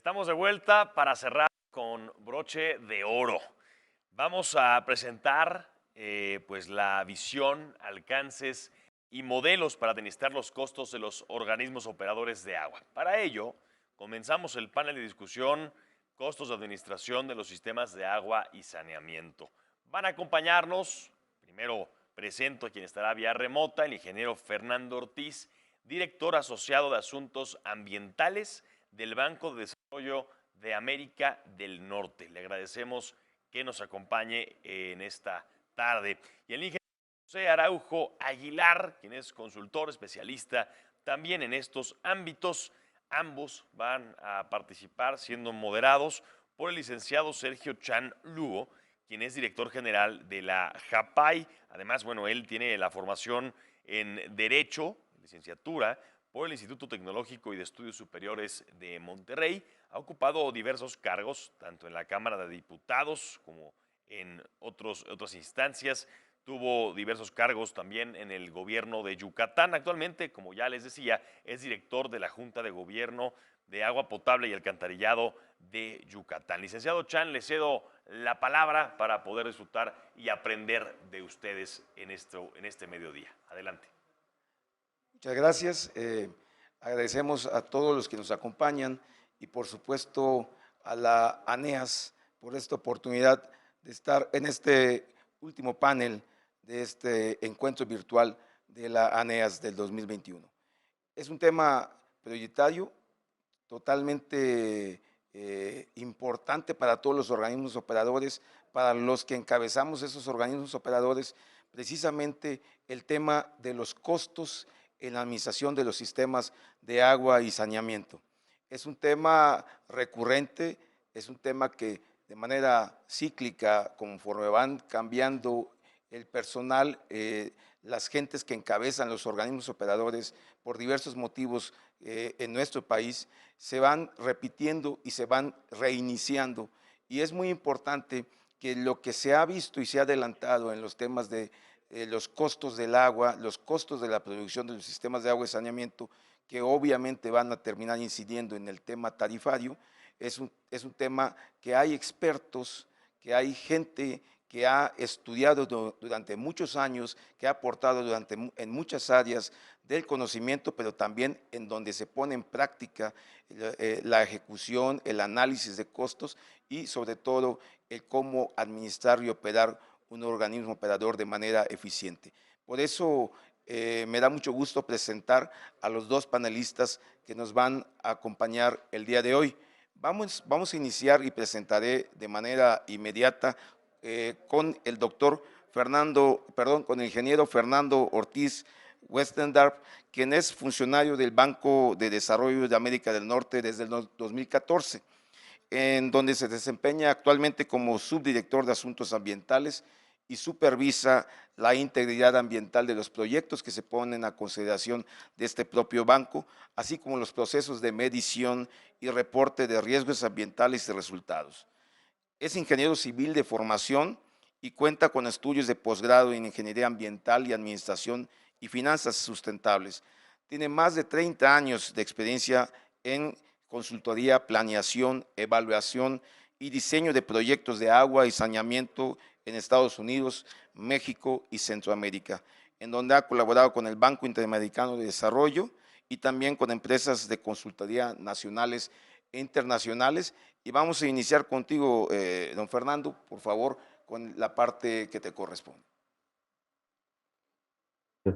Estamos de vuelta para cerrar con broche de oro. Vamos a presentar pues la visión, alcances y modelos para administrar los costos de los organismos operadores de agua. Para ello, comenzamos el panel de discusión Costos de administración de los sistemas de agua y saneamiento. Van a acompañarnos, primero presento a quien estará vía remota, el ingeniero Fernando Ortiz, director asociado de Asuntos Ambientales del Banco de Desarrollo de América del Norte. Le agradecemos que nos acompañe en esta tarde. Y el ingeniero José Araujo Aguilar, quien es consultor especialista también en estos ámbitos. Ambos van a participar siendo moderados por el licenciado Sergio Chan Lugo, quien es director general de la JAPAI. Además, bueno, él tiene la formación en Derecho, licenciatura, por el Instituto Tecnológico y de Estudios Superiores de Monterrey. Ha ocupado diversos cargos, tanto en la Cámara de Diputados como en otras instancias. Tuvo diversos cargos también en el gobierno de Yucatán. Actualmente, como ya les decía, es director de la Junta de Gobierno de Agua Potable y Alcantarillado de Yucatán. Licenciado Chan, le cedo la palabra para poder disfrutar y aprender de ustedes en este mediodía. Adelante. Muchas gracias. Agradecemos a todos los que nos acompañan y por supuesto a la ANEAS por esta oportunidad de estar en este último panel de este encuentro virtual de la ANEAS del 2021. Es un tema prioritario, totalmente importante para todos los organismos operadores, para los que encabezamos esos organismos operadores, precisamente el tema de los costos en la administración de los sistemas de agua y saneamiento. Es un tema recurrente, es un tema que de manera cíclica, conforme van cambiando el personal, las gentes que encabezan los organismos operadores por diversos motivos en nuestro país, se van repitiendo y se van reiniciando. Y es muy importante que lo que se ha visto y se ha adelantado en los temas de los costos del agua, los costos de la producción de los sistemas de agua y saneamiento, que obviamente van a terminar incidiendo en el tema tarifario, es un tema que hay expertos, que hay gente que ha estudiado durante muchos años, que ha aportado en muchas áreas del conocimiento, pero también en donde se pone en práctica la ejecución, el análisis de costos y sobre todo el cómo administrar y operar un organismo operador de manera eficiente. Por eso me da mucho gusto presentar a los dos panelistas que nos van a acompañar el día de hoy. Vamos a iniciar y presentaré de manera inmediata con el con el ingeniero Fernando Ortiz Westendorp, quien es funcionario del Banco de Desarrollo de América del Norte desde el 2014, en donde se desempeña actualmente como subdirector de Asuntos Ambientales y supervisa la integridad ambiental de los proyectos que se ponen a consideración de este propio banco, así como los procesos de medición y reporte de riesgos ambientales y resultados. Es ingeniero civil de formación y cuenta con estudios de posgrado en Ingeniería Ambiental y Administración y Finanzas Sustentables. Tiene más de 30 años de experiencia en consultoría, planeación, evaluación y diseño de proyectos de agua y saneamiento en Estados Unidos, México y Centroamérica, en donde ha colaborado con el Banco Interamericano de Desarrollo y también con empresas de consultoría nacionales e internacionales. Y vamos a iniciar contigo, don Fernando, por favor, con la parte que te corresponde.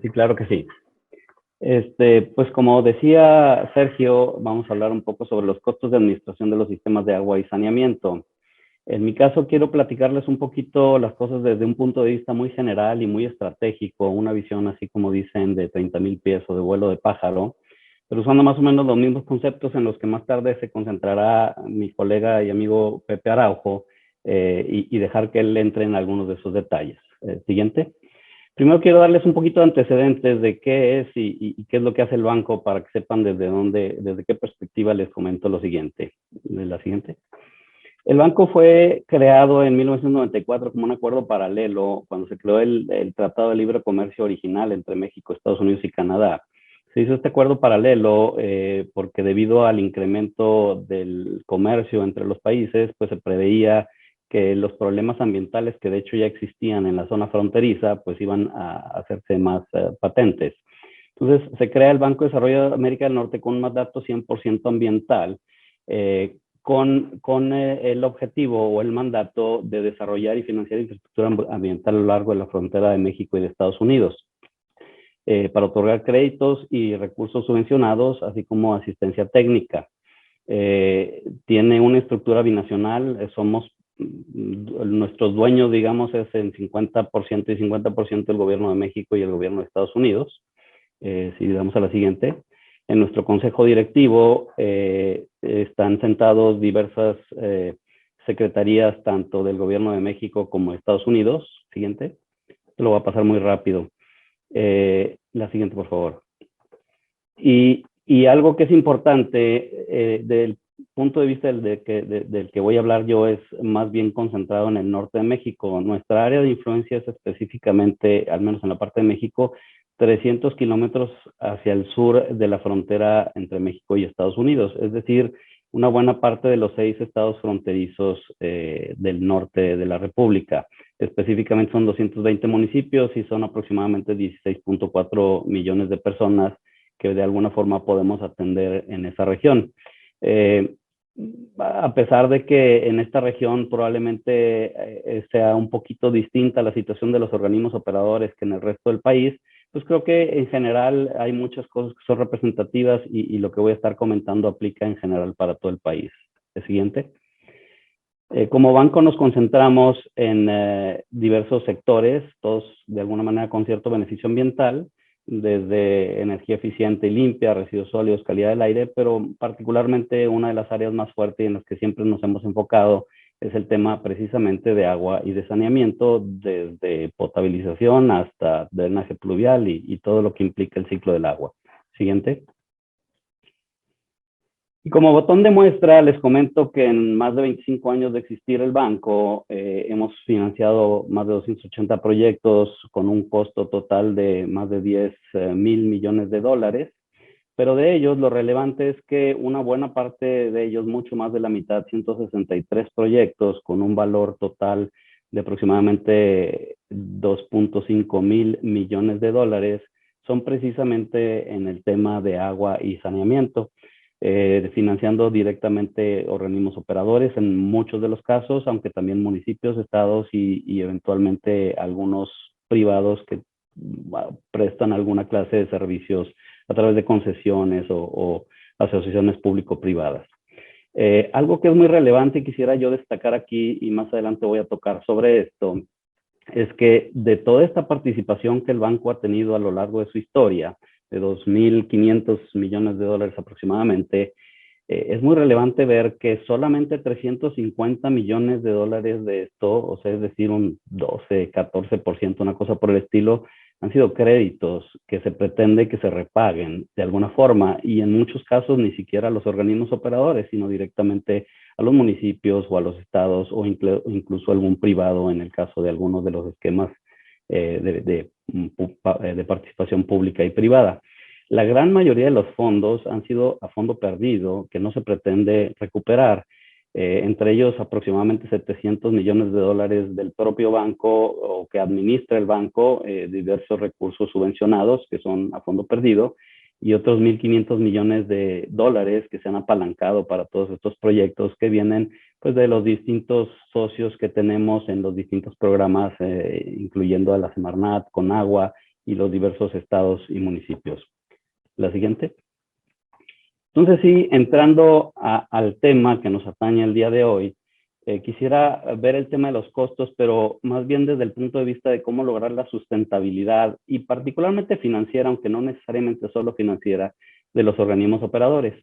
Sí, claro que sí. Pues como decía Sergio, vamos a hablar un poco sobre los costos de administración de los sistemas de agua y saneamiento. En mi caso, quiero platicarles un poquito las cosas desde un punto de vista muy general y muy estratégico, una visión así como dicen de 30,000 pies o de vuelo de pájaro, pero usando más o menos los mismos conceptos en los que más tarde se concentrará mi colega y amigo Pepe Araujo y dejar que él entre en algunos de esos detalles. Siguiente. Primero quiero darles un poquito de antecedentes de qué es y qué es lo que hace el banco para que sepan desde qué perspectiva les comento lo siguiente. La siguiente. El banco fue creado en 1994 como un acuerdo paralelo cuando se creó el Tratado de Libre Comercio original entre México, Estados Unidos y Canadá. Se hizo este acuerdo paralelo porque debido al incremento del comercio entre los países, pues se preveía que los problemas ambientales que de hecho ya existían en la zona fronteriza, pues iban a hacerse más patentes. Entonces se crea el Banco de Desarrollo de América del Norte con un mandato 100% ambiental, con el objetivo o el mandato de desarrollar y financiar infraestructura ambiental a lo largo de la frontera de México y de Estados Unidos, para otorgar créditos y recursos subvencionados, así como asistencia técnica. Tiene una estructura binacional, nuestros dueños, digamos, es en 50% y 50% el gobierno de México y el gobierno de Estados Unidos. Si damos a la siguiente. En nuestro consejo directivo están sentados diversas secretarías, tanto del gobierno de México como de Estados Unidos. Siguiente. Lo voy a pasar muy rápido. La siguiente, por favor. Y algo que es importante del punto de vista del que voy a hablar yo es más bien concentrado en el norte de México. Nuestra área de influencia es específicamente, al menos en la parte de México, 300 kilómetros hacia el sur de la frontera entre México y Estados Unidos. Es decir, una buena parte de los 6 estados fronterizos del norte de la República. Específicamente son 220 municipios y son aproximadamente 16.4 millones de personas que de alguna forma podemos atender en esa región. A pesar de que en esta región probablemente sea un poquito distinta la situación de los organismos operadores que en el resto del país, pues creo que en general hay muchas cosas que son representativas y lo que voy a estar comentando aplica en general para todo el país. El siguiente. Como banco nos concentramos en diversos sectores, todos de alguna manera con cierto beneficio ambiental, desde energía eficiente y limpia, residuos sólidos, calidad del aire, pero particularmente una de las áreas más fuertes y en las que siempre nos hemos enfocado es el tema precisamente de agua y de saneamiento, desde potabilización hasta drenaje pluvial y todo lo que implica el ciclo del agua. Siguiente. Y como botón de muestra, les comento que en más de 25 años de existir el banco, hemos financiado más de 280 proyectos con un costo total de más de 10,000 millones de dólares. Pero de ellos, lo relevante es que una buena parte de ellos, mucho más de la mitad, 163 proyectos con un valor total de aproximadamente 2.5 mil millones de dólares, son precisamente en el tema de agua y saneamiento. Financiando directamente organismos operadores en muchos de los casos, aunque también municipios, estados y eventualmente algunos privados que prestan alguna clase de servicios a través de concesiones o asociaciones público-privadas. Algo que es muy relevante y quisiera yo destacar aquí, y más adelante voy a tocar sobre esto, es que de toda esta participación que el banco ha tenido a lo largo de su historia, de 2.500 millones de dólares aproximadamente, es muy relevante ver que solamente 350 millones de dólares de esto, o sea, es decir, un 12, 14%, una cosa por el estilo, han sido créditos que se pretende que se repaguen de alguna forma y en muchos casos ni siquiera a los organismos operadores, sino directamente a los municipios o a los estados o incluso algún privado en el caso de algunos de los esquemas de participación pública y privada. La gran mayoría de los fondos han sido a fondo perdido, que no se pretende recuperar. Entre ellos aproximadamente 700 millones de dólares del propio banco o que administra el banco, diversos recursos subvencionados que son a fondo perdido, y otros 1.500 millones de dólares que se han apalancado para todos estos proyectos que vienen pues, de los distintos socios que tenemos en los distintos programas, incluyendo a la Semarnat, Conagua y los diversos estados y municipios. La siguiente. Entonces, sí, entrando al tema que nos atañe el día de hoy, quisiera ver el tema de los costos, pero más bien desde el punto de vista de cómo lograr la sustentabilidad y particularmente financiera, aunque no necesariamente solo financiera, de los organismos operadores.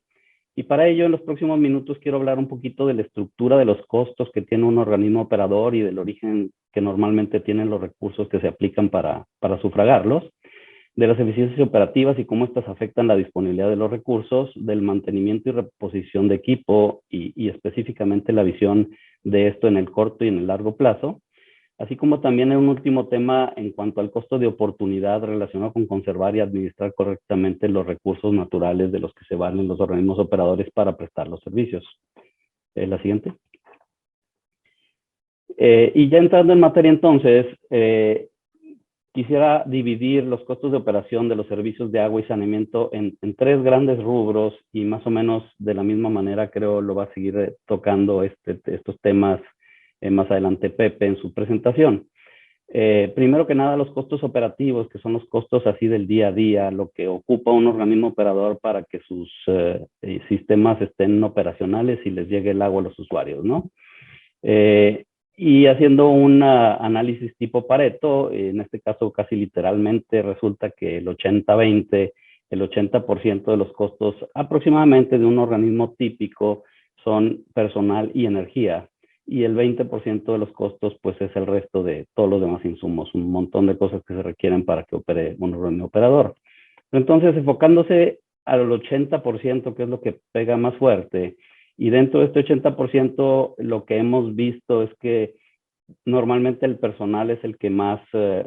Y para ello, en los próximos minutos quiero hablar un poquito de la estructura de los costos que tiene un organismo operador y del origen que normalmente tienen los recursos que se aplican para sufragarlos, de las eficiencias operativas y cómo estas afectan la disponibilidad de los recursos, del mantenimiento y reposición de equipo y específicamente la visión de esto en el corto y en el largo plazo, así como también un último tema en cuanto al costo de oportunidad relacionado con conservar y administrar correctamente los recursos naturales de los que se valen los organismos operadores para prestar los servicios. La siguiente. Y ya entrando en materia entonces, quisiera dividir los costos de operación de los servicios de agua y saneamiento en tres grandes rubros y más o menos de la misma manera creo lo va a seguir tocando estos temas más adelante Pepe en su presentación. Primero que nada, los costos operativos, que son los costos así del día a día, lo que ocupa un organismo operador para que sus sistemas estén operacionales y les llegue el agua a los usuarios, ¿no? Y haciendo un análisis tipo Pareto, en este caso casi literalmente resulta que el 80-20, el 80% de los costos aproximadamente de un organismo típico son personal y energía, y el 20% de los costos pues es el resto de todos los demás insumos, un montón de cosas que se requieren para que opere un organismo operador. Entonces, enfocándose al 80%, que es lo que pega más fuerte, y dentro de este 80%, lo que hemos visto es que normalmente el personal es el que más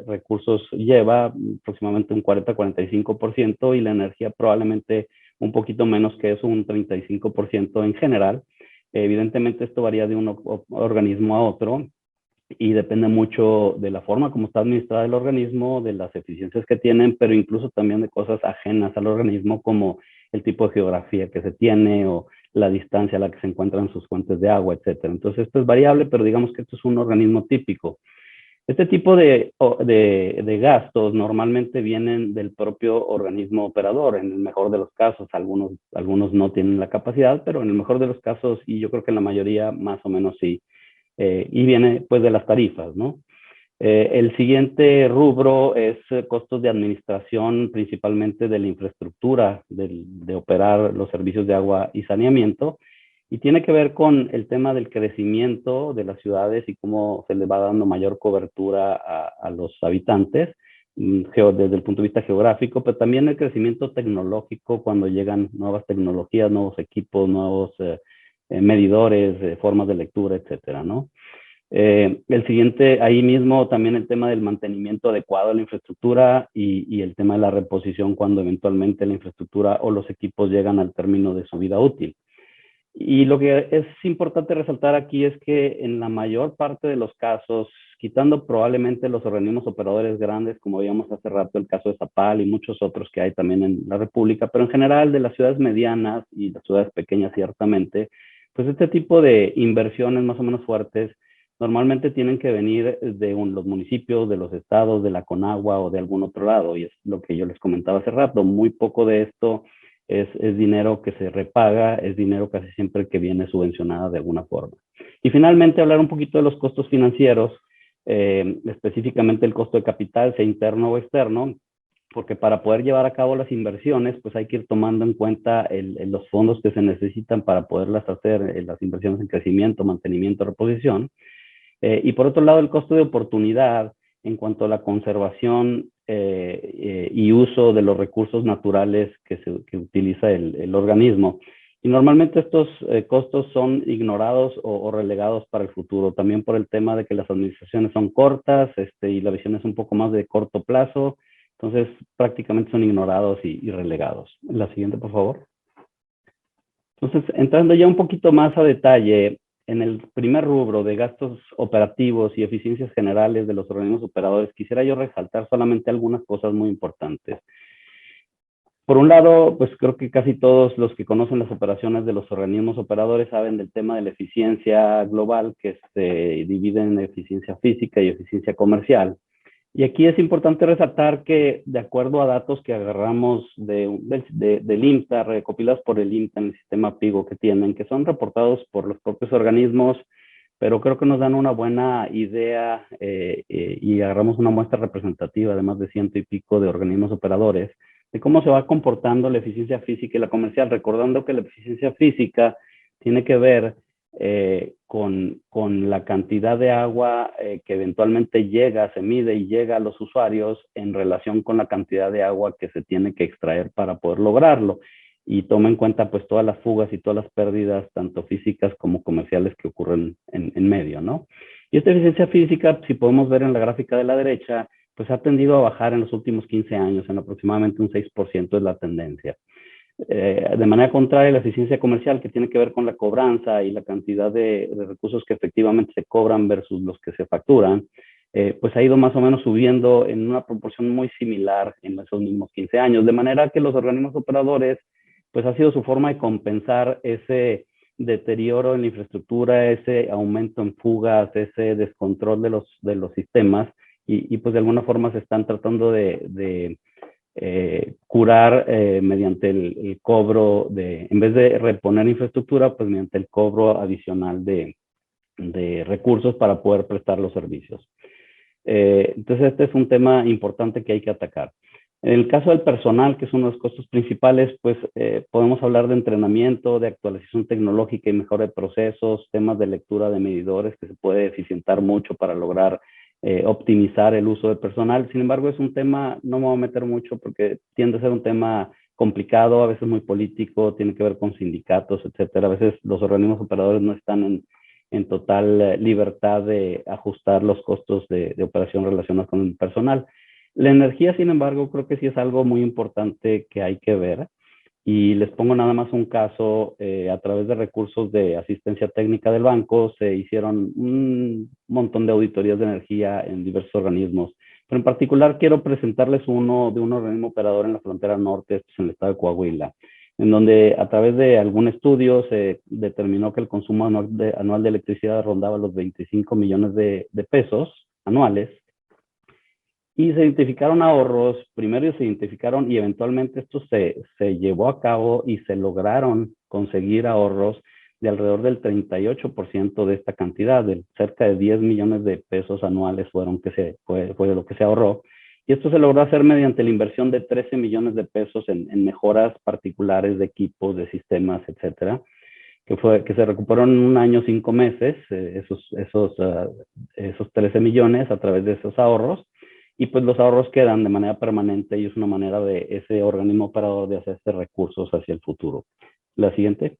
recursos lleva, aproximadamente un 40-45%, y la energía probablemente un poquito menos que eso, un 35% en general. Evidentemente esto varía de un organismo a otro y depende mucho de la forma como está administrado el organismo, de las eficiencias que tienen, pero incluso también de cosas ajenas al organismo como el tipo de geografía que se tiene o la distancia a la que se encuentran sus fuentes de agua, etcétera. Entonces esto es variable, pero digamos que esto es un organismo típico. Este tipo de gastos normalmente vienen del propio organismo operador, en el mejor de los casos. Algunos no tienen la capacidad, pero en el mejor de los casos, y yo creo que en la mayoría más o menos sí, y viene pues de las tarifas, ¿no? El siguiente rubro es costos de administración, principalmente de la infraestructura, de operar los servicios de agua y saneamiento, y tiene que ver con el tema del crecimiento de las ciudades y cómo se le va dando mayor cobertura a los habitantes desde el punto de vista geográfico, pero también el crecimiento tecnológico cuando llegan nuevas tecnologías, nuevos equipos, nuevos medidores, formas de lectura, etcétera, ¿no? El siguiente, ahí mismo también el tema del mantenimiento adecuado de la infraestructura y el tema de la reposición cuando eventualmente la infraestructura o los equipos llegan al término de su vida útil. Y lo que es importante resaltar aquí es que en la mayor parte de los casos, quitando probablemente los organismos operadores grandes, como veíamos hace rato el caso de Zapal y muchos otros que hay también en la República, pero en general de las ciudades medianas y las ciudades pequeñas ciertamente, pues este tipo de inversiones más o menos fuertes normalmente tienen que venir de los municipios, de los estados, de la Conagua o de algún otro lado, y es lo que yo les comentaba hace rato. Muy poco de esto es dinero que se repaga, es dinero casi siempre que viene subvencionada de alguna forma. Y finalmente hablar un poquito de los costos financieros, específicamente el costo de capital, sea interno o externo, porque para poder llevar a cabo las inversiones, pues hay que ir tomando en cuenta los fondos que se necesitan para poderlas hacer, las inversiones en crecimiento, mantenimiento, reposición. Y por otro lado, el costo de oportunidad en cuanto a la conservación y uso de los recursos naturales que utiliza el organismo. Y normalmente estos costos son ignorados o relegados para el futuro, también por el tema de que las administraciones son cortas y la visión es un poco más de corto plazo, entonces prácticamente son ignorados y relegados. La siguiente, por favor. Entonces, entrando ya un poquito más a detalle, en el primer rubro de gastos operativos y eficiencias generales de los organismos operadores, quisiera yo resaltar solamente algunas cosas muy importantes. Por un lado, pues creo que casi todos los que conocen las operaciones de los organismos operadores saben del tema de la eficiencia global, que se divide en eficiencia física y eficiencia comercial. Y aquí es importante resaltar que, de acuerdo a datos que agarramos del IMTA, recopilados por el IMTA en el sistema PIGO que tienen, que son reportados por los propios organismos, pero creo que nos dan una buena idea y agarramos una muestra representativa de más de 100 y pico de organismos operadores, de cómo se va comportando la eficiencia física y la comercial, recordando que la eficiencia física tiene que ver con la cantidad de agua que eventualmente llega, se mide y llega a los usuarios en relación con la cantidad de agua que se tiene que extraer para poder lograrlo. Y toma en cuenta pues todas las fugas y todas las pérdidas, tanto físicas como comerciales, que ocurren en medio, ¿no? Y esta eficiencia física, si podemos ver en la gráfica de la derecha, pues ha tendido a bajar en los últimos 15 años, en aproximadamente un 6% es la tendencia. De manera contraria, la eficiencia comercial, que tiene que ver con la cobranza y la cantidad de recursos que efectivamente se cobran versus los que se facturan, pues ha ido más o menos subiendo en una proporción muy similar en esos mismos 15 años, de manera que los organismos operadores, pues ha sido su forma de compensar ese deterioro en la infraestructura, ese aumento en fugas, ese descontrol de los sistemas, y pues de alguna forma se están tratando de curar mediante el cobro en vez de reponer infraestructura, pues mediante el cobro adicional de recursos para poder prestar los servicios. Entonces este es un tema importante que hay que atacar. En el caso del personal, que es uno de los costos principales, pues podemos hablar de entrenamiento, de actualización tecnológica y mejora de procesos, temas de lectura de medidores que se puede eficientar mucho para lograr optimizar el uso del personal. Sin embargo, es un tema, no me voy a meter mucho porque tiende a ser un tema complicado, a veces muy político, tiene que ver con sindicatos, etcétera. A veces los organismos operadores no están en total libertad de ajustar los costos de operación relacionados con el personal. La energía, sin embargo, creo que sí es algo muy importante que hay que ver. Y les pongo nada más un caso, a través de recursos de asistencia técnica del banco, se hicieron un montón de auditorías de energía en diversos organismos. Pero en particular quiero presentarles uno de un organismo operador en la frontera norte, en el estado de Coahuila, en donde a través de algún estudio se determinó que el consumo anual de electricidad rondaba los 25 millones de pesos anuales. Y se identificaron ahorros, primero se identificaron y eventualmente esto se llevó a cabo y se lograron conseguir ahorros de alrededor del 38% de esta cantidad, de cerca de 10 millones de pesos anuales fue lo que se ahorró. Y esto se logró hacer mediante la inversión de 13 millones de pesos en mejoras particulares de equipos, de sistemas, etcétera, que se recuperaron en un año, 5 meses, esos 13 millones a través de esos ahorros. Y pues los ahorros quedan de manera permanente y es una manera de ese organismo operador de hacerse recursos hacia el futuro. La siguiente.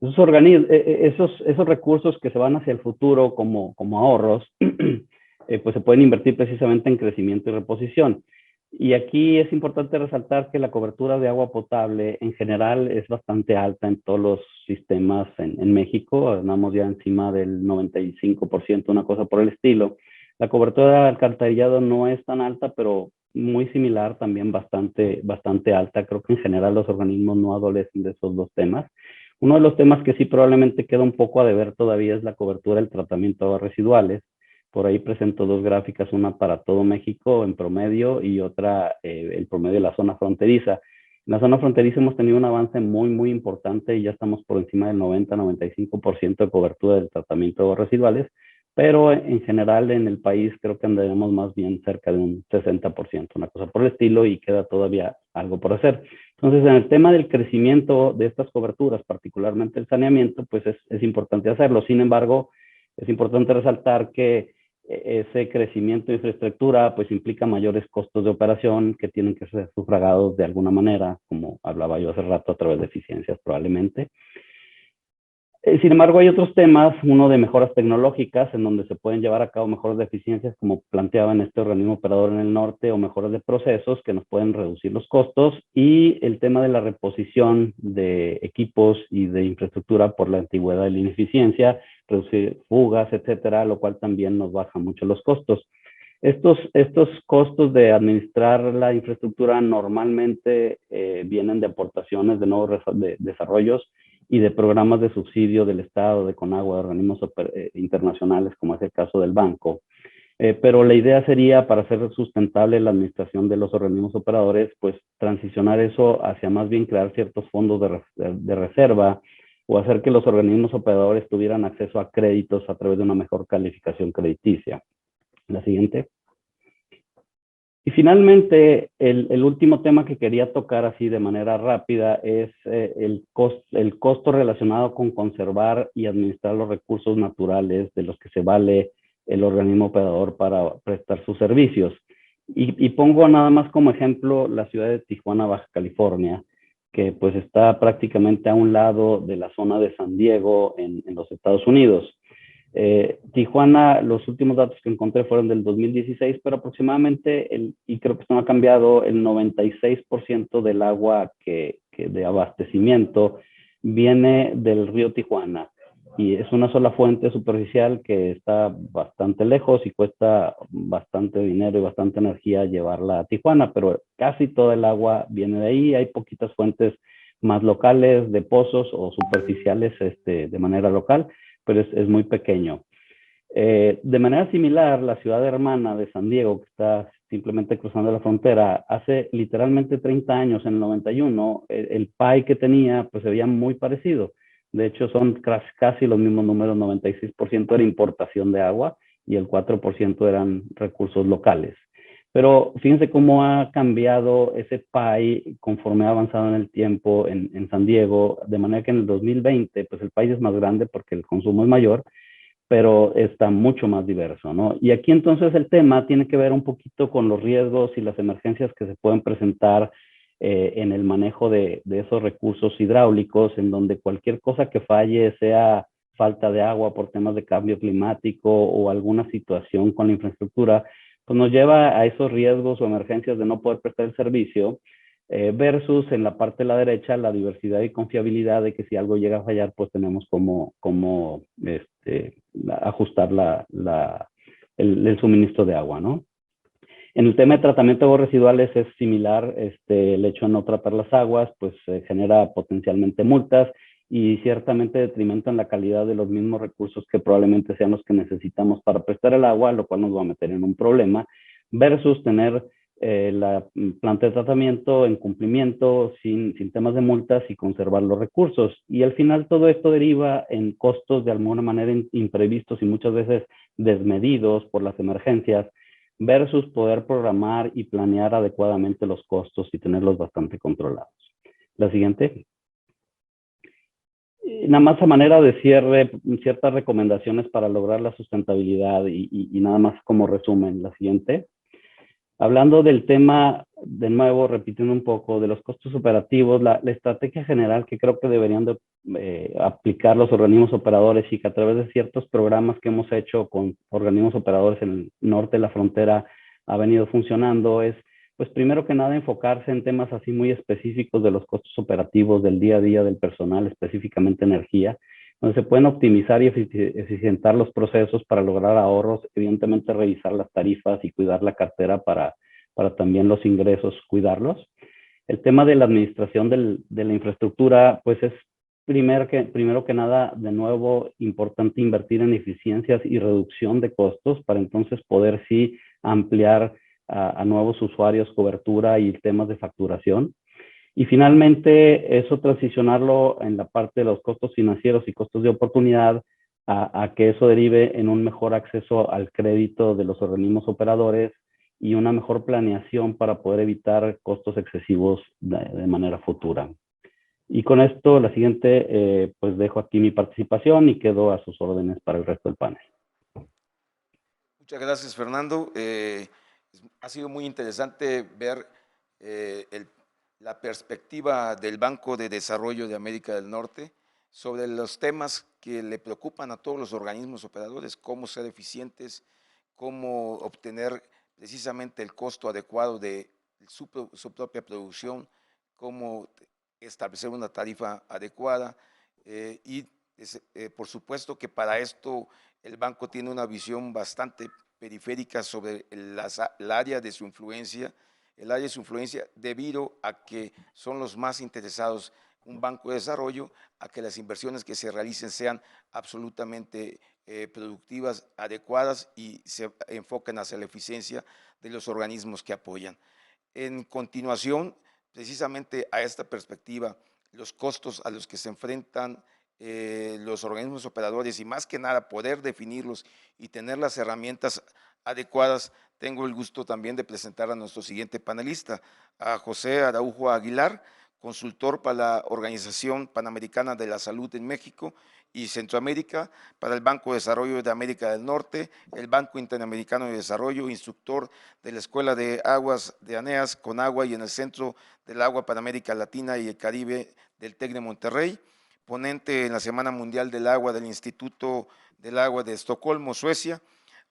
Esos recursos que se van hacia el futuro como ahorros, pues se pueden invertir precisamente en crecimiento y reposición. Y aquí es importante resaltar que la cobertura de agua potable en general es bastante alta en todos los sistemas en México. Andamos ya encima del 95%, una cosa por el estilo. La cobertura de alcantarillado no es tan alta, pero muy similar, también bastante alta. Creo que en general los organismos no adolecen de esos dos temas. Uno de los temas que sí probablemente queda un poco a deber todavía es la cobertura del tratamiento de aguas residuales. Por ahí presento dos gráficas, una para todo México en promedio y otra el promedio de la zona fronteriza. En la zona fronteriza hemos tenido un avance muy importante y ya estamos por encima del 90-95% de cobertura del tratamiento de aguas residuales, pero en general en el país creo que andaremos más bien cerca de un 60%, una cosa por el estilo, y queda todavía algo por hacer. Entonces, en el tema del crecimiento de estas coberturas, particularmente el saneamiento, pues es importante hacerlo. Sin embargo, es importante resaltar que ese crecimiento de infraestructura pues implica mayores costos de operación que tienen que ser sufragados de alguna manera, como hablaba yo hace rato, a través de eficiencias probablemente. Sin embargo, hay otros temas, uno de mejoras tecnológicas, en donde se pueden llevar a cabo mejoras de eficiencias, como planteaba en este organismo operador en el norte, o mejoras de procesos que nos pueden reducir los costos, y el tema de la reposición de equipos y de infraestructura por la antigüedad y la ineficiencia, reducir fugas, etcétera, lo cual también nos baja mucho los costos. Estos costos de administrar la infraestructura normalmente vienen de aportaciones de nuevos desarrollos y de programas de subsidio del Estado, de Conagua, de organismos internacionales, como es el caso del banco. Pero la idea sería, para hacer sustentable la administración de los organismos operadores, pues transicionar eso hacia más bien crear ciertos fondos de reserva, o hacer que los organismos operadores tuvieran acceso a créditos a través de una mejor calificación crediticia. La siguiente. Y finalmente, el último tema que quería tocar así de manera rápida es el costo relacionado con conservar y administrar los recursos naturales de los que se vale el organismo operador para prestar sus servicios. Y pongo nada más como ejemplo la ciudad de Tijuana, Baja California, que pues está prácticamente a un lado de la zona de San Diego en los Estados Unidos. Tijuana, los últimos datos que encontré fueron del 2016, pero aproximadamente, y creo que esto no ha cambiado, el 96% del agua de abastecimiento viene del río Tijuana. Y es una sola fuente superficial que está bastante lejos y cuesta bastante dinero y bastante energía llevarla a Tijuana, pero casi toda el agua viene de ahí. Hay poquitas fuentes más locales de pozos o superficiales de manera local, pero es muy pequeño. De manera similar, la ciudad hermana de San Diego, que está simplemente cruzando la frontera, hace literalmente 30 años, en el 91, el PAI que tenía pues se veía muy parecido. De hecho, son casi los mismos números, 96% era importación de agua y el 4% eran recursos locales. Pero fíjense cómo ha cambiado ese PAI conforme ha avanzado en el tiempo en San Diego, de manera que en el 2020, pues el país es más grande porque el consumo es mayor, pero está mucho más diverso, ¿no? Y aquí entonces el tema tiene que ver un poquito con los riesgos y las emergencias que se pueden presentar en el manejo de esos recursos hidráulicos, en donde cualquier cosa que falle, sea falta de agua por temas de cambio climático o alguna situación con la infraestructura, pues nos lleva a esos riesgos o emergencias de no poder prestar el servicio, versus en la parte de la derecha la diversidad y confiabilidad de que si algo llega a fallar, pues tenemos como ajustar el suministro de agua, ¿no? En el tema de tratamiento de aguas residuales es similar, el hecho de no tratar las aguas, pues genera potencialmente multas y ciertamente detrimentan la calidad de los mismos recursos que probablemente sean los que necesitamos para prestar el agua, lo cual nos va a meter en un problema, versus tener la planta de tratamiento en cumplimiento, sin temas de multas y conservar los recursos. Y al final todo esto deriva en costos de alguna manera imprevistos y muchas veces desmedidos por las emergencias, versus poder programar y planear adecuadamente los costos y tenerlos bastante controlados. La siguiente. Nada más a manera de cierre, ciertas recomendaciones para lograr la sustentabilidad y nada más como resumen. La siguiente. Hablando del tema, de nuevo, repitiendo un poco, de los costos operativos, la estrategia general que creo que deberían de aplicar los organismos operadores y que a través de ciertos programas que hemos hecho con organismos operadores en el norte de la frontera ha venido funcionando es, pues primero que nada, enfocarse en temas así muy específicos de los costos operativos del día a día del personal, específicamente energía, donde se pueden optimizar y eficientar los procesos para lograr ahorros, evidentemente revisar las tarifas y cuidar la cartera para también los ingresos, cuidarlos. El tema de la administración de la infraestructura, pues es primero que nada, de nuevo, importante invertir en eficiencias y reducción de costos para entonces poder sí ampliar a nuevos usuarios cobertura y temas de facturación. Y finalmente, eso transicionarlo en la parte de los costos financieros y costos de oportunidad a que eso derive en un mejor acceso al crédito de los organismos operadores y una mejor planeación para poder evitar costos excesivos de manera futura. Y con esto, la siguiente, pues dejo aquí mi participación y quedo a sus órdenes para el resto del panel. Muchas gracias, Fernando. Ha sido muy interesante ver la perspectiva del Banco de Desarrollo de América del Norte sobre los temas que le preocupan a todos los organismos operadores, cómo ser eficientes, cómo obtener precisamente el costo adecuado de su propia producción, cómo establecer una tarifa adecuada y por supuesto que para esto el banco tiene una visión bastante periférica sobre el área de su influencia, debido a que son los más interesados, un banco de desarrollo, a que las inversiones que se realicen sean absolutamente productivas, adecuadas y se enfoquen hacia la eficiencia de los organismos que apoyan. En continuación, precisamente a esta perspectiva, los costos a los que se enfrentan los organismos operadores y más que nada poder definirlos y tener las herramientas adecuadas, tengo el gusto también de presentar a nuestro siguiente panelista, a José Araujo Aguilar, consultor para la Organización Panamericana de la Salud en México y Centroamérica, para el Banco de Desarrollo de América del Norte, el Banco Interamericano de Desarrollo, instructor de la Escuela de Aguas de ANEAS, Conagua y en el Centro del Agua para América Latina y el Caribe del TEC de Monterrey, ponente en la Semana Mundial del Agua del Instituto del Agua de Estocolmo, Suecia.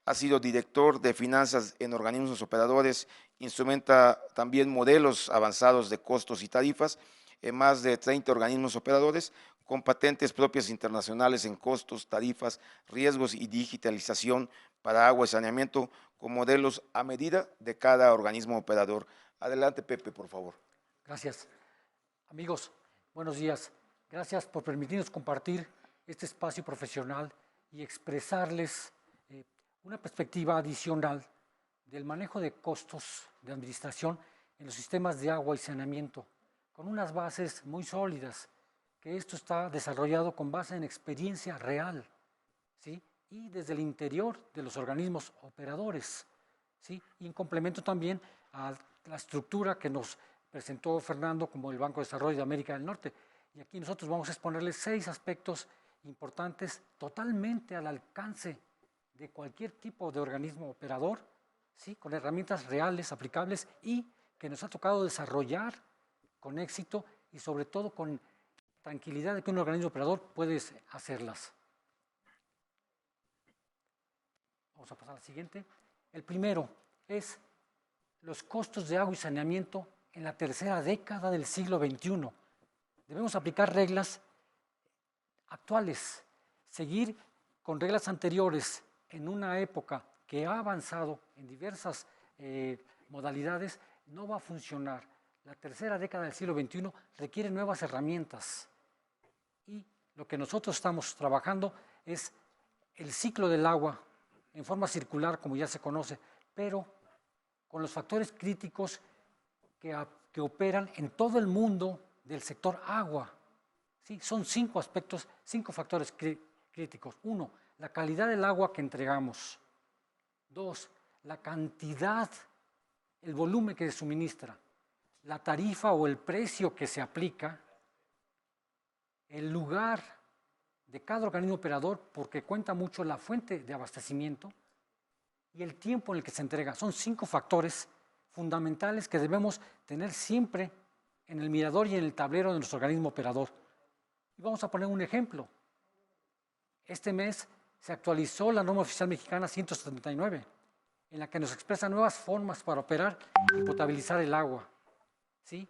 Ha sido director de finanzas en organismos operadores, instrumenta también modelos avanzados de costos y tarifas en más de 30 organismos operadores, con patentes propias internacionales en costos, tarifas, riesgos y digitalización para agua y saneamiento, con modelos a medida de cada organismo operador. Adelante, Pepe, por favor. Gracias. Amigos, buenos días. Gracias por permitirnos compartir este espacio profesional y expresarles una perspectiva adicional del manejo de costos de administración en los sistemas de agua y saneamiento, con unas bases muy sólidas, que esto está desarrollado con base en experiencia real, ¿sí? Y desde el interior de los organismos operadores, ¿sí? Y en complemento también a la estructura que nos presentó Fernando como el Banco de Desarrollo de América del Norte. Y aquí nosotros vamos a exponerles 6 aspectos importantes totalmente al alcance de cualquier tipo de organismo operador, ¿sí? Con herramientas reales, aplicables y que nos ha tocado desarrollar con éxito y sobre todo con tranquilidad de que un organismo operador puede hacerlas. Vamos a pasar al siguiente. El primero es los costos de agua y saneamiento en la tercera década del siglo XXI. Debemos aplicar reglas actuales, seguir con reglas anteriores en una época que ha avanzado en diversas modalidades, no va a funcionar. La tercera década del siglo XXI requiere nuevas herramientas y lo que nosotros estamos trabajando es el ciclo del agua en forma circular, como ya se conoce, pero con los factores críticos que operan en todo el mundo del sector agua. ¿Sí? Son 5 aspectos, 5 factores críticos. 1, la calidad del agua que entregamos. 2, la cantidad, el volumen que se suministra. La tarifa o el precio que se aplica. El lugar de cada organismo operador, porque cuenta mucho la fuente de abastecimiento y el tiempo en el que se entrega. Son 5 factores fundamentales que debemos tener siempre en el mirador y en el tablero de nuestro organismo operador. Y vamos a poner un ejemplo. Este mes se actualizó la norma oficial mexicana 179, en la que nos expresa nuevas formas para operar y potabilizar el agua. ¿Sí?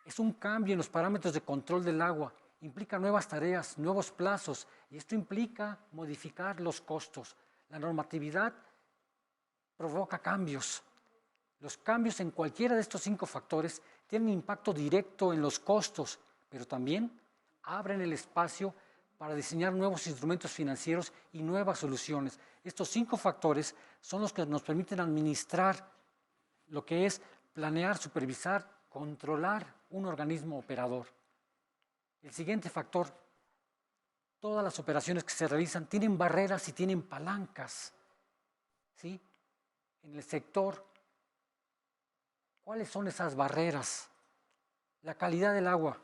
Es un cambio en los parámetros de control del agua, implica nuevas tareas, nuevos plazos, y esto implica modificar los costos. La normatividad provoca cambios. Los cambios en cualquiera de estos 5 factores tienen impacto directo en los costos, pero también abren el espacio para diseñar nuevos instrumentos financieros y nuevas soluciones. Estos 5 factores son los que nos permiten administrar lo que es planear, supervisar, controlar un organismo operador. El siguiente factor, todas las operaciones que se realizan tienen barreras y tienen palancas, ¿sí? En el sector, ¿cuáles son esas barreras? La calidad del agua,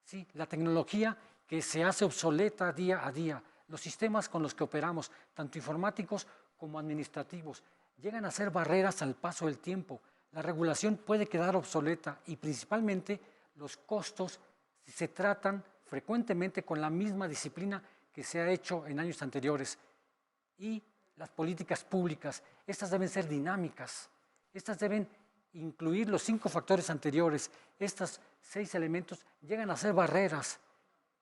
¿sí? La tecnología que se hace obsoleta día a día, los sistemas con los que operamos, tanto informáticos como administrativos, llegan a ser barreras al paso del tiempo. La regulación puede quedar obsoleta y principalmente los costos se tratan frecuentemente con la misma disciplina que se ha hecho en años anteriores. Y las políticas públicas, estas deben ser dinámicas, estas deben incluir los 5 factores anteriores. Estos 6 elementos llegan a ser barreras,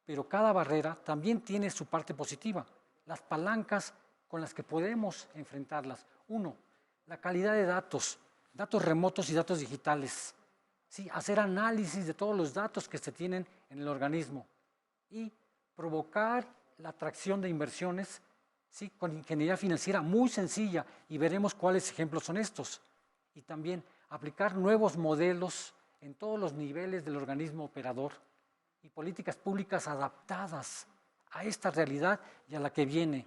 pero cada barrera también tiene su parte positiva, las palancas con las que podemos enfrentarlas. 1, la calidad de datos, datos remotos y datos digitales. Sí, hacer análisis de todos los datos que se tienen en el organismo y provocar la atracción de inversiones, ¿sí? Con ingeniería financiera muy sencilla, y veremos cuáles ejemplos son estos. Y también aplicar nuevos modelos en todos los niveles del organismo operador y políticas públicas adaptadas a esta realidad y a la que viene.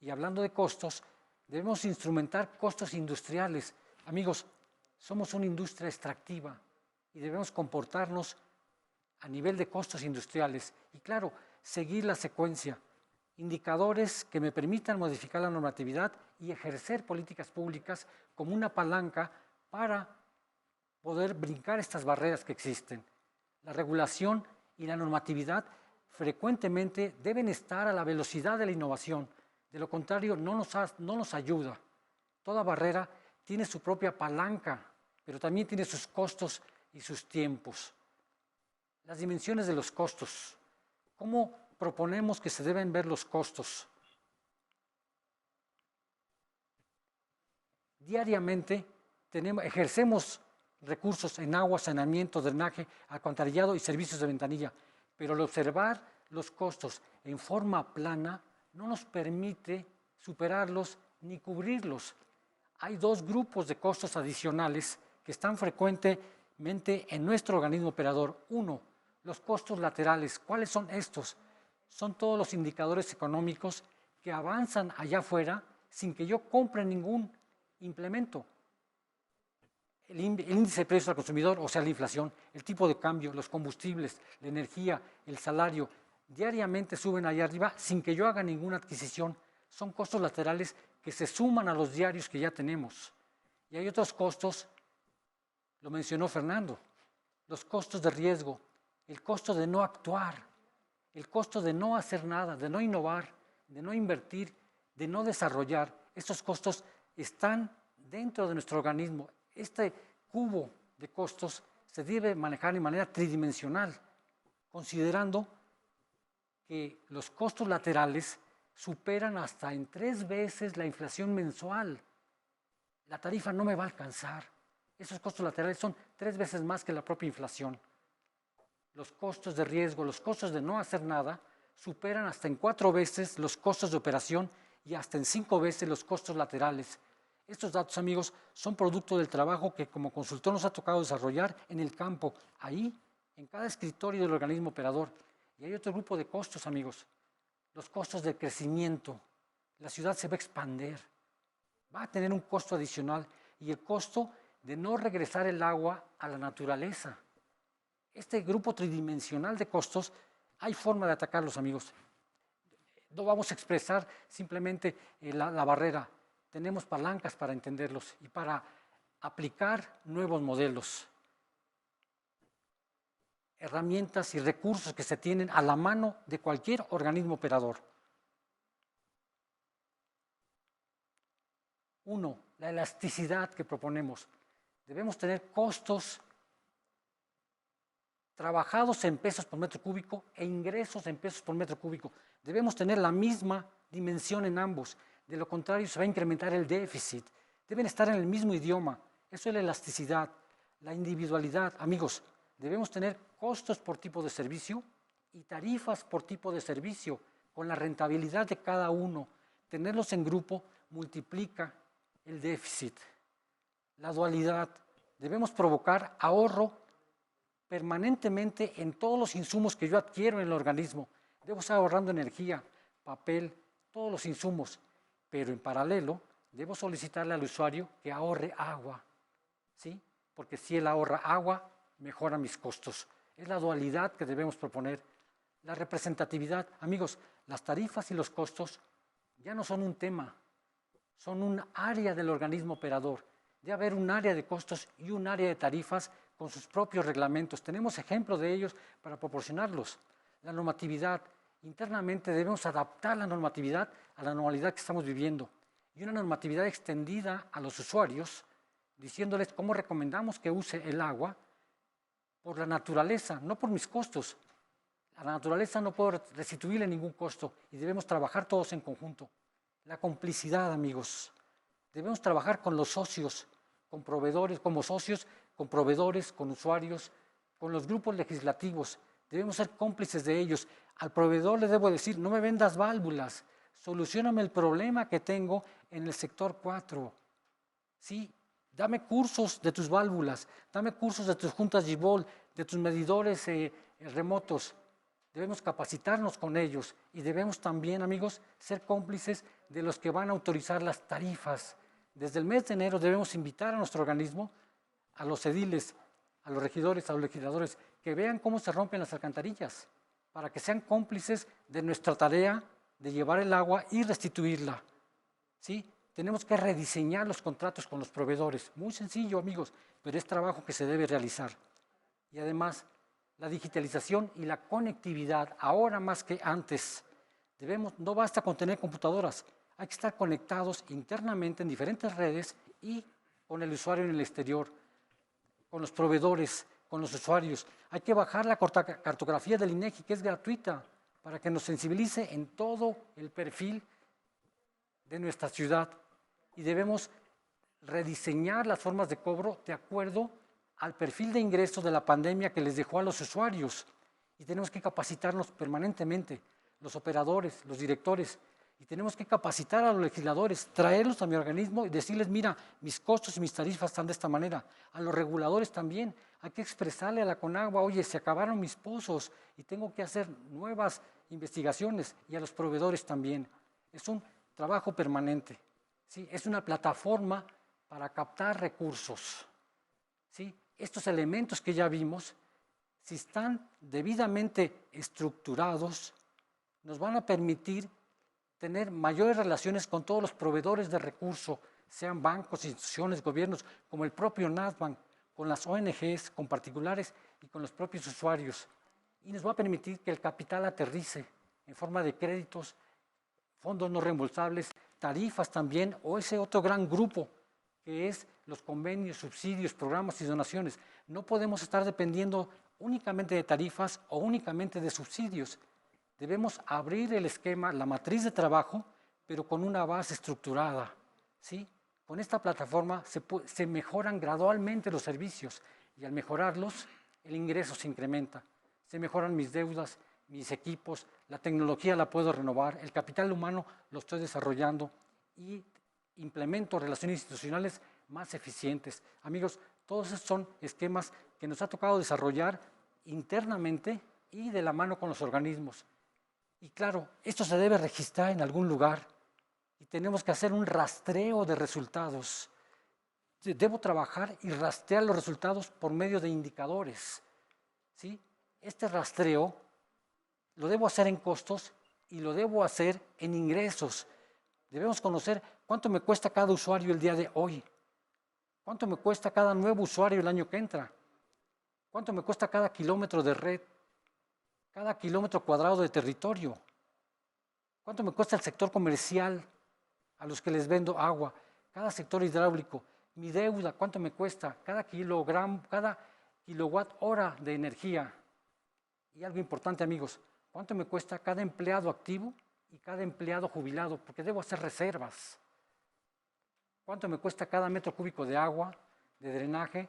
Y hablando de costos, debemos instrumentar costos industriales. Amigos, somos una industria extractiva y debemos comportarnos a nivel de costos industriales. Y claro, seguir la secuencia, indicadores que me permitan modificar la normatividad y ejercer políticas públicas como una palanca para poder brincar estas barreras que existen. La regulación y la normatividad frecuentemente deben estar a la velocidad de la innovación. De lo contrario, no nos ayuda. Toda barrera tiene su propia palanca, pero también tiene sus costos y sus tiempos. Las dimensiones de los costos. ¿Cómo proponemos que se deben ver los costos? Diariamente ejercemos recursos en agua, saneamiento, drenaje, alcantarillado y servicios de ventanilla, pero al observar los costos en forma plana no nos permite superarlos ni cubrirlos. Hay dos grupos de costos adicionales que están frecuentemente en nuestro organismo operador. Uno, los costos laterales. ¿Cuáles son estos? Son todos los indicadores económicos que avanzan allá afuera sin que yo compre ningún implemento. El índice de precios al consumidor, o sea, la inflación, el tipo de cambio, los combustibles, la energía, el salario, diariamente suben allá arriba sin que yo haga ninguna adquisición. Son costos laterales que se suman a los diarios que ya tenemos. Y hay otros costos, lo mencionó Fernando, los costos de riesgo, el costo de no actuar, el costo de no hacer nada, de no innovar, de no invertir, de no desarrollar. Estos costos están dentro de nuestro organismo. Este cubo de costos se debe manejar de manera tridimensional, considerando que los costos laterales superan hasta en 3 veces la inflación mensual. La tarifa no me va a alcanzar. Esos costos laterales son 3 veces más que la propia inflación. Los costos de riesgo, los costos de no hacer nada, superan hasta en 4 veces los costos de operación y hasta en 5 veces los costos laterales. Estos datos, amigos, son producto del trabajo que como consultor nos ha tocado desarrollar en el campo, ahí, en cada escritorio del organismo operador. Y hay otro grupo de costos, amigos, los costos de crecimiento. La ciudad se va a expandir, va a tener un costo adicional y el costo de no regresar el agua a la naturaleza. Este grupo tridimensional de costos, hay forma de atacarlos, amigos. No vamos a expresar simplemente la barrera. Tenemos palancas para entenderlos y para aplicar nuevos modelos. Herramientas y recursos que se tienen a la mano de cualquier organismo operador. 1. La elasticidad que proponemos. Debemos tener costos trabajados en pesos por metro cúbico e ingresos en pesos por metro cúbico. Debemos tener la misma dimensión en ambos. De lo contrario, se va a incrementar el déficit. Deben estar en el mismo idioma. Eso es la elasticidad, la individualidad. Amigos, debemos tener costos por tipo de servicio y tarifas por tipo de servicio, con la rentabilidad de cada uno. Tenerlos en grupo multiplica el déficit. La dualidad. Debemos provocar ahorro permanentemente en todos los insumos que yo adquiero en el organismo. Debo estar ahorrando energía, papel, todos los insumos, pero en paralelo debo solicitarle al usuario que ahorre agua, ¿sí? Porque si él ahorra agua, mejora mis costos. Es la dualidad que debemos proponer. La representatividad. Amigos, las tarifas y los costos ya no son un tema, son un área del organismo operador. Debe haber un área de costos y un área de tarifas con sus propios reglamentos. Tenemos ejemplos de ellos para proporcionarlos. La normatividad. Internamente debemos adaptar la normatividad a la normalidad que estamos viviendo y una normatividad extendida a los usuarios, diciéndoles cómo recomendamos que use el agua por la naturaleza, no por mis costos. A la naturaleza no puedo restituirle ningún costo y debemos trabajar todos en conjunto. La complicidad, amigos. Debemos trabajar con los socios, con proveedores, como socios, con proveedores, con usuarios, con los grupos legislativos. Debemos ser cómplices de ellos. Al proveedor le debo decir, no me vendas válvulas, solucióname el problema que tengo en el sector 4. Sí, dame cursos de tus válvulas, dame cursos de tus juntas G-Ball, de tus medidores remotos. Debemos capacitarnos con ellos y debemos también, amigos, ser cómplices de los que van a autorizar las tarifas. Desde el mes de enero debemos invitar a nuestro organismo, a los ediles, a los regidores, a los legisladores, que vean cómo se rompen las alcantarillas, para que sean cómplices de nuestra tarea de llevar el agua y restituirla. ¿Sí? Tenemos que rediseñar los contratos con los proveedores. Muy sencillo, amigos, pero es trabajo que se debe realizar. Y además, la digitalización y la conectividad, ahora más que antes. No basta con tener computadoras, hay que estar conectados internamente en diferentes redes y con el usuario en el exterior, con los proveedores, con los usuarios. Hay que bajar la cartografía del INEGI, que es gratuita, para que nos sensibilice en todo el perfil de nuestra ciudad. Y debemos rediseñar las formas de cobro de acuerdo al perfil de ingresos de la pandemia que les dejó a los usuarios. Y tenemos que capacitarnos permanentemente, los operadores, los directores, y tenemos que capacitar a los legisladores, traerlos a mi organismo y decirles, mira, mis costos y mis tarifas están de esta manera. A los reguladores también, hay que expresarle a la Conagua, oye, se acabaron mis pozos y tengo que hacer nuevas investigaciones, y a los proveedores también. Es un trabajo permanente, ¿sí? Es una plataforma para captar recursos, ¿sí? Estos elementos que ya vimos, si están debidamente estructurados, nos van a permitir tener mayores relaciones con todos los proveedores de recursos, sean bancos, instituciones, gobiernos, como el propio Nasdaq, con las ONGs, con particulares y con los propios usuarios. Y nos va a permitir que el capital aterrice en forma de créditos, fondos no reembolsables, tarifas también, o ese otro gran grupo que es los convenios, subsidios, programas y donaciones. No podemos estar dependiendo únicamente de tarifas o únicamente de subsidios. Debemos abrir el esquema, la matriz de trabajo, pero con una base estructurada, ¿sí? Con esta plataforma se mejoran gradualmente los servicios, y al mejorarlos, el ingreso se incrementa. Se mejoran mis deudas, mis equipos, la tecnología la puedo renovar, el capital humano lo estoy desarrollando y implemento relaciones institucionales más eficientes. Amigos, todos esos son esquemas que nos ha tocado desarrollar internamente y de la mano con los organismos. Y claro, esto se debe registrar en algún lugar y tenemos que hacer un rastreo de resultados. Debo trabajar y rastrear los resultados por medio de indicadores, ¿sí? Este rastreo lo debo hacer en costos y lo debo hacer en ingresos. Debemos conocer cuánto me cuesta cada usuario el día de hoy, cuánto me cuesta cada nuevo usuario el año que entra, cuánto me cuesta cada kilómetro de red, cada kilómetro cuadrado de territorio, cuánto me cuesta el sector comercial a los que les vendo agua, cada sector hidráulico, mi deuda, cuánto me cuesta cada kilogramo, cada kilowatt hora de energía. Y algo importante, amigos, cuánto me cuesta cada empleado activo y cada empleado jubilado, porque debo hacer reservas. Cuánto me cuesta cada metro cúbico de agua, de drenaje,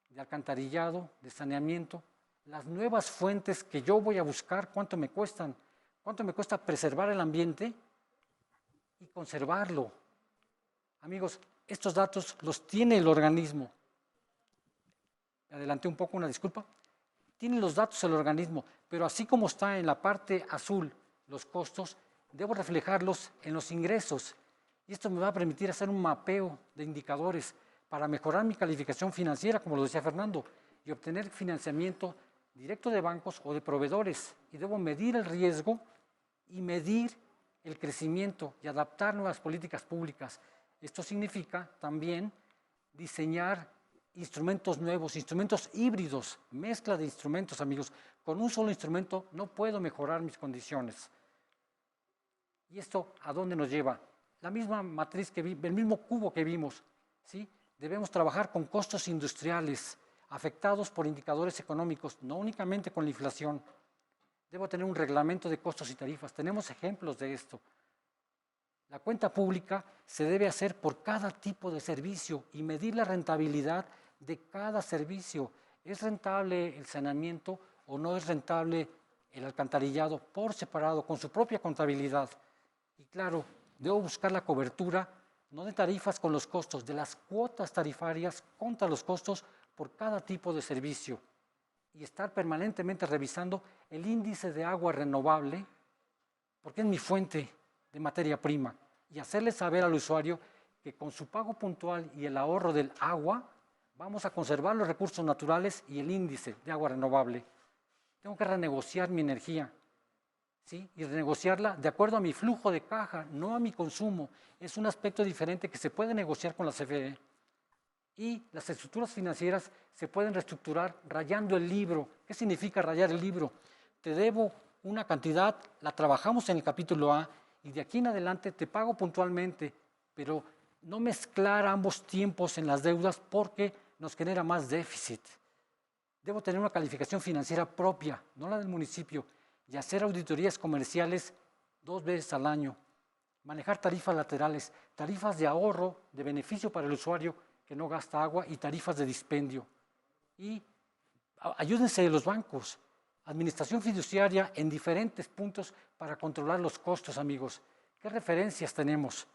de alcantarillado, de saneamiento. Las nuevas fuentes que yo voy a buscar, cuánto me cuestan, cuánto me cuesta preservar el ambiente y conservarlo. Amigos, estos datos los tiene el organismo. Me adelanté un poco, una disculpa. Tiene los datos el organismo, pero así como está en la parte azul los costos, debo reflejarlos en los ingresos. Y esto me va a permitir hacer un mapeo de indicadores para mejorar mi calificación financiera, como lo decía Fernando, y obtener financiamiento directo de bancos o de proveedores. Y debo medir el riesgo y medir el crecimiento y adaptar nuevas políticas públicas. Esto significa también diseñar instrumentos nuevos, instrumentos híbridos, mezcla de instrumentos, amigos. Con un solo instrumento no puedo mejorar mis condiciones. ¿Y esto a dónde nos lleva? La misma matriz que el mismo cubo que vimos, ¿sí? Debemos trabajar con costos industriales afectados por indicadores económicos, no únicamente con la inflación. Debo tener un reglamento de costos y tarifas. Tenemos ejemplos de esto. La cuenta pública se debe hacer por cada tipo de servicio y medir la rentabilidad de cada servicio. ¿Es rentable el saneamiento o no es rentable el alcantarillado por separado, con su propia contabilidad? Y claro, debo buscar la cobertura, no de tarifas con los costos, de las cuotas tarifarias contra los costos por cada tipo de servicio. Y estar permanentemente revisando el índice de agua renovable, porque es mi fuente de materia prima, y hacerle saber al usuario que con su pago puntual y el ahorro del agua, vamos a conservar los recursos naturales y el índice de agua renovable. Tengo que renegociar mi energía, ¿sí? Y renegociarla de acuerdo a mi flujo de caja, no a mi consumo. Es un aspecto diferente que se puede negociar con la CFE. Y las estructuras financieras se pueden reestructurar rayando el libro. ¿Qué significa rayar el libro? Te debo una cantidad, la trabajamos en el capítulo A y de aquí en adelante te pago puntualmente, pero no mezclar ambos tiempos en las deudas porque nos genera más déficit. Debo tener una calificación financiera propia, no la del municipio, y hacer auditorías comerciales 2 veces al año. Manejar tarifas laterales, tarifas de ahorro, de beneficio para el usuario que no gasta agua y tarifas de dispendio. Y ayúdense de los bancos, administración fiduciaria en diferentes puntos para controlar los costos, amigos. ¿Qué referencias tenemos?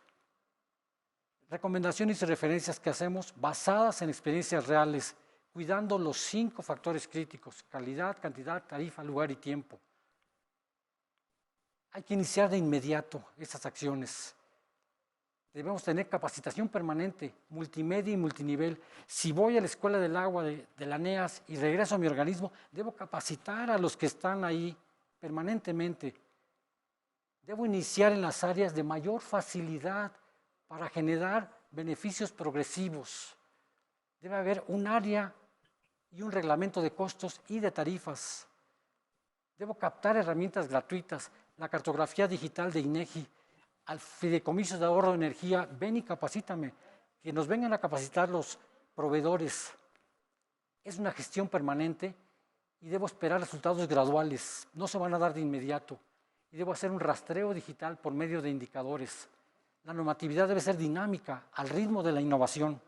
Recomendaciones y referencias que hacemos basadas en experiencias reales, cuidando los 5 factores críticos: calidad, cantidad, tarifa, lugar y tiempo. Hay que iniciar de inmediato esas acciones. Debemos tener capacitación permanente, multimedia y multinivel. Si voy a la Escuela del Agua de la NEAS y regreso a mi organismo, debo capacitar a los que están ahí permanentemente. Debo iniciar en las áreas de mayor facilidad para generar beneficios progresivos. Debe haber un área y un reglamento de costos y de tarifas. Debo captar herramientas gratuitas, la cartografía digital de INEGI, al fideicomiso de ahorro de energía, ven y capacítame, que nos vengan a capacitar los proveedores. Es una gestión permanente y debo esperar resultados graduales, no se van a dar de inmediato. Y debo hacer un rastreo digital por medio de indicadores. La normatividad debe ser dinámica, al ritmo de la innovación.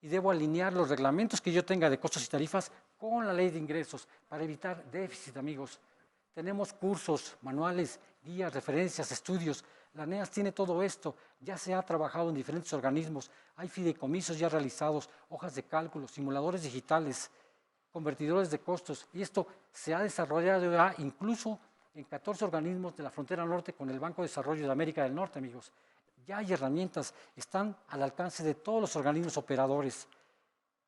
Y debo alinear los reglamentos que yo tenga de costos y tarifas con la ley de ingresos para evitar déficit, amigos. Tenemos cursos, manuales, guías, referencias, estudios. La NEAS tiene todo esto, ya se ha trabajado en diferentes organismos, hay fideicomisos ya realizados, hojas de cálculo, simuladores digitales, convertidores de costos, y esto se ha desarrollado ya incluso en 14 organismos de la frontera norte con el Banco de Desarrollo de América del Norte, amigos. Ya hay herramientas, están al alcance de todos los organismos operadores.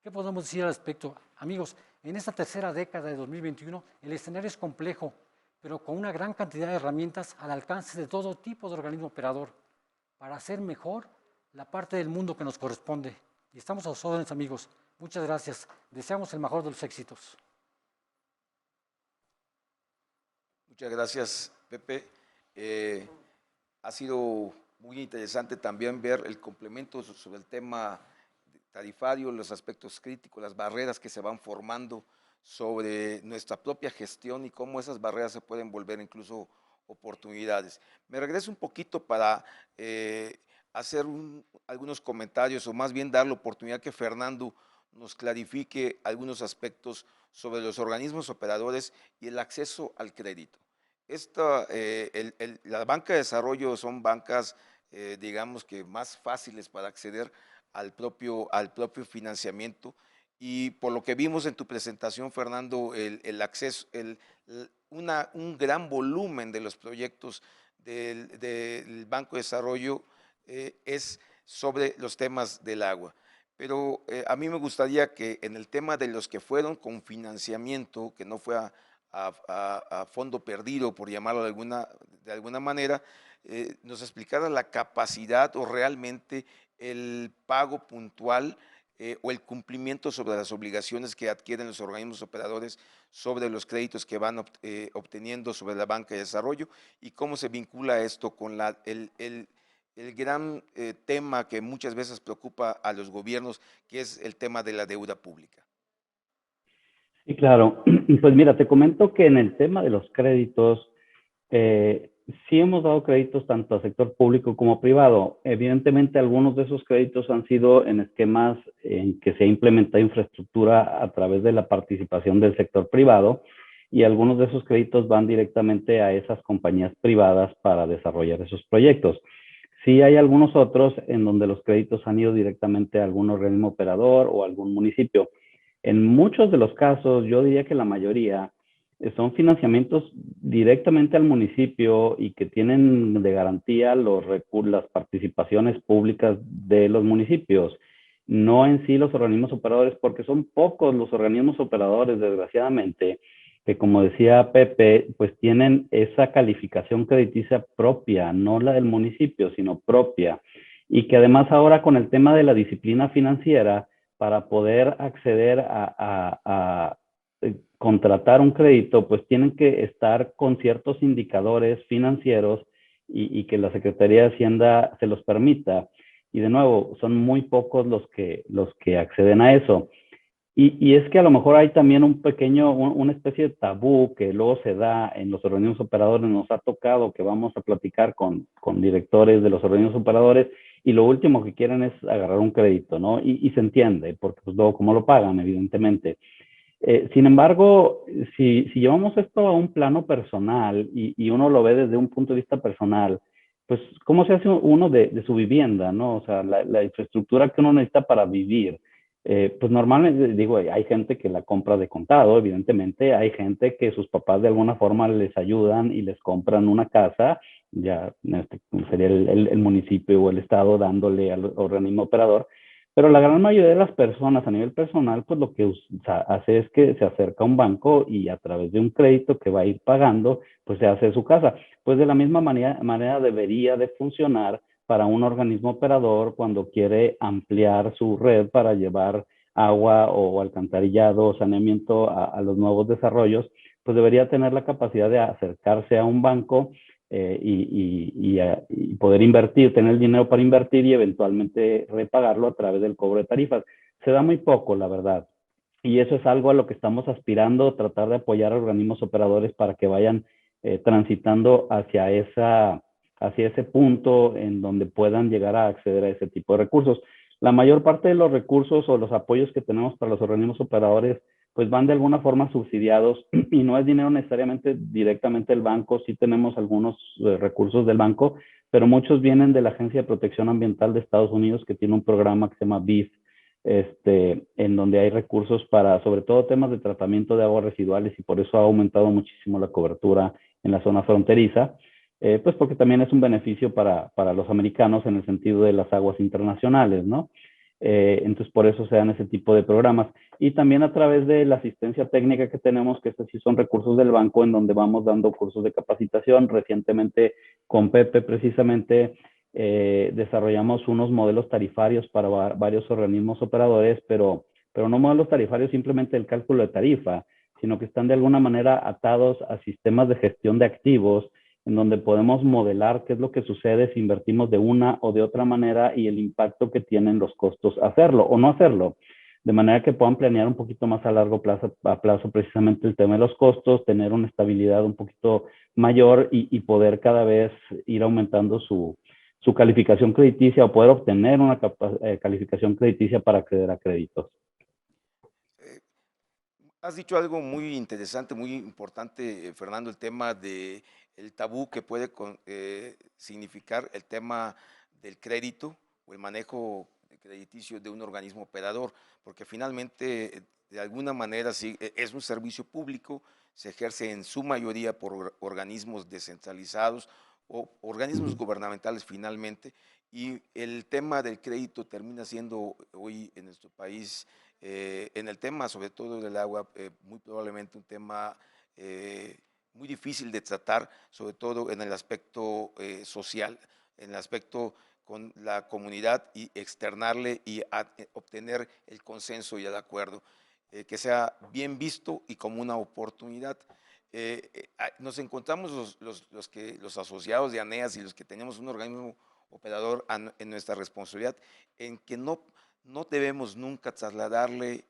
¿Qué podemos decir al respecto? Amigos, en esta tercera década de 2021 el escenario es complejo, pero con una gran cantidad de herramientas al alcance de todo tipo de organismo operador para hacer mejor la parte del mundo que nos corresponde. Y estamos a sus órdenes, amigos. Muchas gracias. Deseamos el mejor de los éxitos. Muchas gracias, Pepe. Ha sido muy interesante también ver el complemento sobre el tema tarifario, los aspectos críticos, las barreras que se van formando sobre nuestra propia gestión y cómo esas barreras se pueden volver incluso oportunidades. Me regreso un poquito para hacer algunos comentarios, o más bien dar la oportunidad que Fernando nos clarifique algunos aspectos sobre los organismos operadores y el acceso al crédito. La banca de desarrollo son bancas, digamos que más fáciles para acceder al propio financiamiento, y por lo que vimos en tu presentación, Fernando, el acceso, un gran volumen de los proyectos del Banco de Desarrollo es sobre los temas del agua. Pero a mí me gustaría que en el tema de los que fueron con financiamiento, que no fue a fondo perdido, por llamarlo de alguna manera, nos explicara la capacidad o realmente el pago puntual o el cumplimiento sobre las obligaciones que adquieren los organismos operadores sobre los créditos que van obteniendo sobre la banca de desarrollo, y cómo se vincula esto con el gran tema que muchas veces preocupa a los gobiernos, que es el tema de la deuda pública. Sí, claro. Pues mira, te comento que en el tema de los créditos, sí hemos dado créditos tanto al sector público como privado. Evidentemente, algunos de esos créditos han sido en esquemas en que se ha implementado infraestructura a través de la participación del sector privado, y algunos de esos créditos van directamente a esas compañías privadas para desarrollar esos proyectos. Sí hay algunos otros en donde los créditos han ido directamente a algún organismo operador o algún municipio. En muchos de los casos, yo diría que la mayoría, son financiamientos directamente al municipio y que tienen de garantía las participaciones públicas de los municipios, no en sí los organismos operadores, porque son pocos los organismos operadores, desgraciadamente, que, como decía Pepe, pues tienen esa calificación crediticia propia, no la del municipio, sino propia, y que además ahora con el tema de la disciplina financiera, para poder acceder a contratar un crédito, pues tienen que estar con ciertos indicadores financieros y que la Secretaría de Hacienda se los permita. Y de nuevo, son muy pocos los que acceden a eso. Y es que a lo mejor hay también una especie de tabú que luego se da en los organismos operadores. Nos ha tocado que vamos a platicar con directores de los organismos operadores y lo último que quieren es agarrar un crédito, ¿no? Y se entiende, porque pues luego cómo lo pagan, evidentemente. Sin embargo, si llevamos esto a un plano personal y uno lo ve desde un punto de vista personal, pues cómo se hace uno de su vivienda, ¿no? O sea, la infraestructura que uno necesita para vivir. Pues normalmente, digo, hay gente que la compra de contado, evidentemente, hay gente que sus papás de alguna forma les ayudan y les compran una casa, ya sería el municipio o el estado dándole al organismo operador, pero la gran mayoría de las personas a nivel personal, pues lo que hace es que se acerca a un banco y a través de un crédito que va a ir pagando, pues se hace su casa. Pues de la misma manera debería de funcionar para un organismo operador cuando quiere ampliar su red para llevar agua o alcantarillado o saneamiento a los nuevos desarrollos, pues debería tener la capacidad de acercarse a un banco y poder invertir, tener el dinero para invertir y eventualmente repagarlo a través del cobro de tarifas. Se da muy poco, la verdad. Y eso es algo a lo que estamos aspirando, tratar de apoyar a organismos operadores para que vayan transitando hacia ese punto en donde puedan llegar a acceder a ese tipo de recursos. La mayor parte de los recursos o los apoyos que tenemos para los organismos operadores pues van de alguna forma subsidiados y no es dinero necesariamente directamente del banco, sí tenemos algunos recursos del banco, pero muchos vienen de la Agencia de Protección Ambiental de Estados Unidos que tiene un programa que se llama BEEF, en donde hay recursos para sobre todo temas de tratamiento de aguas residuales y por eso ha aumentado muchísimo la cobertura en la zona fronteriza, pues porque también es un beneficio para los americanos en el sentido de las aguas internacionales, ¿no? Entonces, por eso se dan ese tipo de programas. Y también a través de la asistencia técnica que tenemos, que estos sí son recursos del banco, en donde vamos dando cursos de capacitación. Recientemente, con Pepe, precisamente, desarrollamos unos modelos tarifarios para varios organismos operadores, pero no modelos tarifarios simplemente el cálculo de tarifa, sino que están de alguna manera atados a sistemas de gestión de activos, en donde podemos modelar qué es lo que sucede si invertimos de una o de otra manera y el impacto que tienen los costos hacerlo o no hacerlo, de manera que puedan planear un poquito más a largo plazo precisamente el tema de los costos, tener una estabilidad un poquito mayor y poder cada vez ir aumentando su calificación crediticia o poder obtener una calificación crediticia para acceder a créditos. Has dicho algo muy interesante, muy importante, Fernando, el tema de el tabú que puede significar el tema del crédito o el manejo crediticio de un organismo operador, porque finalmente, de alguna manera, sí, es un servicio público, se ejerce en su mayoría por organismos descentralizados o organismos gubernamentales finalmente, y el tema del crédito termina siendo hoy en nuestro país en el tema, sobre todo del agua, muy probablemente un tema muy difícil de tratar, sobre todo en el aspecto social, en el aspecto con la comunidad y externarle y obtener el consenso y el acuerdo, que sea bien visto y como una oportunidad. Nos encontramos los asociados de ANEAS y los que tenemos un organismo operador en nuestra responsabilidad, en que no debemos nunca trasladarle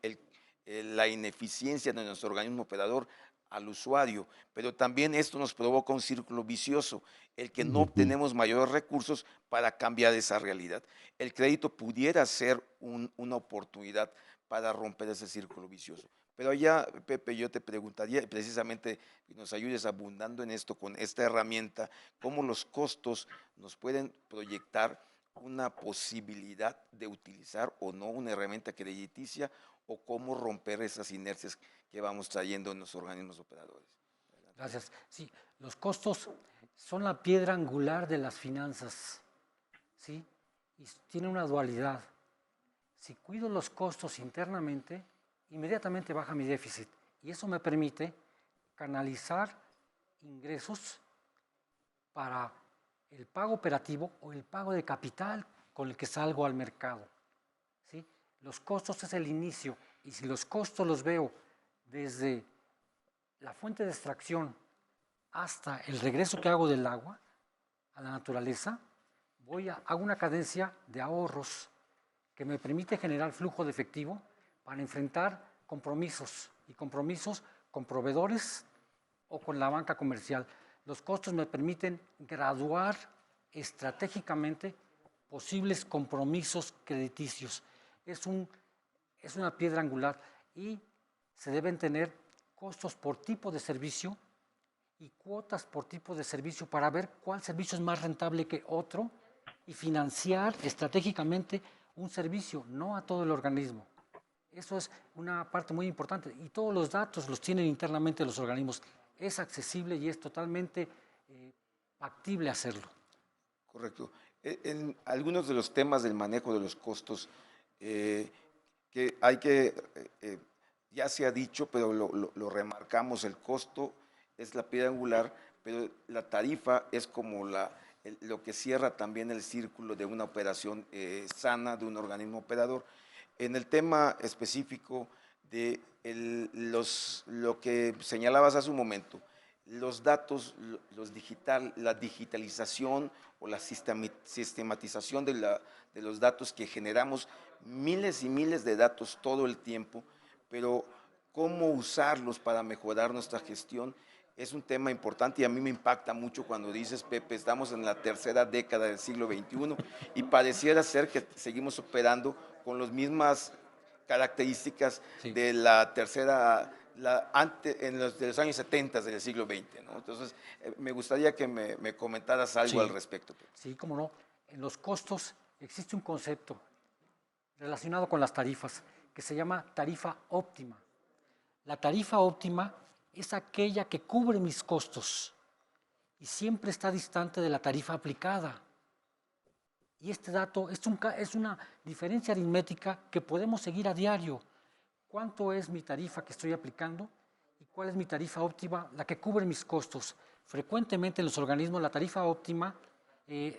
la ineficiencia de nuestro organismo operador al usuario, pero también esto nos provoca un círculo vicioso, el que no obtenemos mayores recursos para cambiar esa realidad. El crédito pudiera ser una oportunidad para romper ese círculo vicioso. Pero allá, Pepe, yo te preguntaría, precisamente, que nos ayudes abundando en esto, con esta herramienta, cómo los costos nos pueden proyectar una posibilidad de utilizar o no una herramienta crediticia o cómo romper esas inercias que vamos trayendo en los organismos operadores. Gracias. Sí, los costos son la piedra angular de las finanzas, ¿sí? Y tiene una dualidad. Si cuido los costos internamente, inmediatamente baja mi déficit. Y eso me permite canalizar ingresos para el pago operativo o el pago de capital con el que salgo al mercado, ¿sí? Los costos es el inicio, y si los costos los veo desde la fuente de extracción hasta el regreso que hago del agua a la naturaleza, hago una cadencia de ahorros que me permite generar flujo de efectivo para enfrentar compromisos con proveedores o con la banca comercial. Los costos me permiten graduar estratégicamente posibles compromisos crediticios. Es una piedra angular y se deben tener costos por tipo de servicio y cuotas por tipo de servicio para ver cuál servicio es más rentable que otro y financiar estratégicamente un servicio, no a todo el organismo. Eso es una parte muy importante y todos los datos los tienen internamente los organismos. Es accesible y es totalmente factible hacerlo. Correcto. En algunos de los temas del manejo de los costos, que hay que, ya se ha dicho, pero lo remarcamos, el costo es la piedra angular, pero la tarifa es como lo que cierra también el círculo de una operación sana, de un organismo operador. En el tema específico de lo que señalabas hace un momento, los datos, la digitalización o la sistematización de los datos que generamos, miles y miles de datos todo el tiempo, pero cómo usarlos para mejorar nuestra gestión es un tema importante y a mí me impacta mucho cuando dices, Pepe, estamos en la tercera década del siglo XXI y pareciera ser que seguimos operando con las mismas características Sí. de la tercera, de los años 70 del siglo XX, ¿no? Entonces, me gustaría que me comentaras algo Sí. al respecto, Pepe. Sí, cómo no. En los costos existe un concepto relacionado con las tarifas que se llama tarifa óptima. La tarifa óptima es aquella que cubre mis costos y siempre está distante de la tarifa aplicada. Y este dato es una diferencia aritmética que podemos seguir a diario. ¿Cuánto es mi tarifa que estoy aplicando? ¿Y cuál es mi tarifa óptima, la que cubre mis costos? Frecuentemente en los organismos la tarifa óptima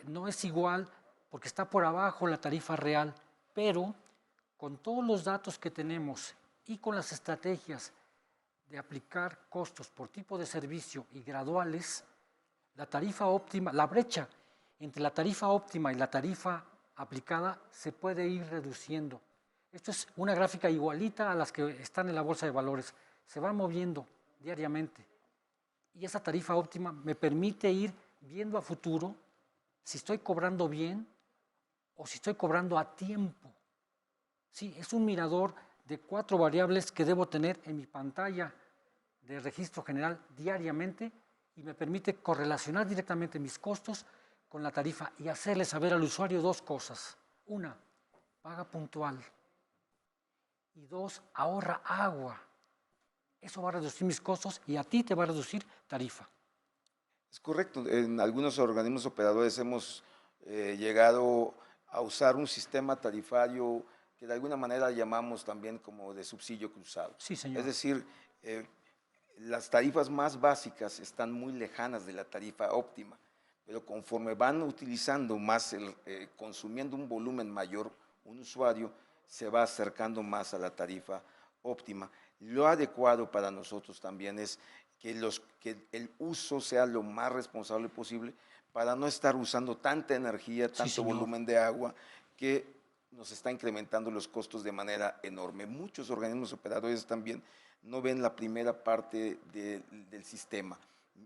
no es igual porque está por abajo la tarifa real, pero con todos los datos que tenemos y con las estrategias de aplicar costos por tipo de servicio y graduales, la tarifa óptima, la brecha entre la tarifa óptima y la tarifa aplicada se puede ir reduciendo. Esto es una gráfica igualita a las que están en la bolsa de valores. Se van moviendo diariamente. Y esa tarifa óptima me permite ir viendo a futuro si estoy cobrando bien o si estoy cobrando a tiempo. Sí, es un mirador de 4 variables que debo tener en mi pantalla de registro general diariamente y me permite correlacionar directamente mis costos con la tarifa y hacerle saber al usuario 2 cosas. Una, paga puntual. Y 2, ahorra agua. Eso va a reducir mis costos y a ti te va a reducir tarifa. Es correcto. En algunos organismos operadores hemos llegado a usar un sistema tarifario que de alguna manera llamamos también como de subsidio cruzado. Sí, señor. Es decir, las tarifas más básicas están muy lejanas de la tarifa óptima, pero conforme van utilizando más, consumiendo un volumen mayor, un usuario se va acercando más a la tarifa óptima. Lo adecuado para nosotros también es que el uso sea lo más responsable posible para no estar usando tanta energía, tanto volumen de agua que nos está incrementando los costos de manera enorme. Muchos organismos operadores también no ven la primera parte del sistema.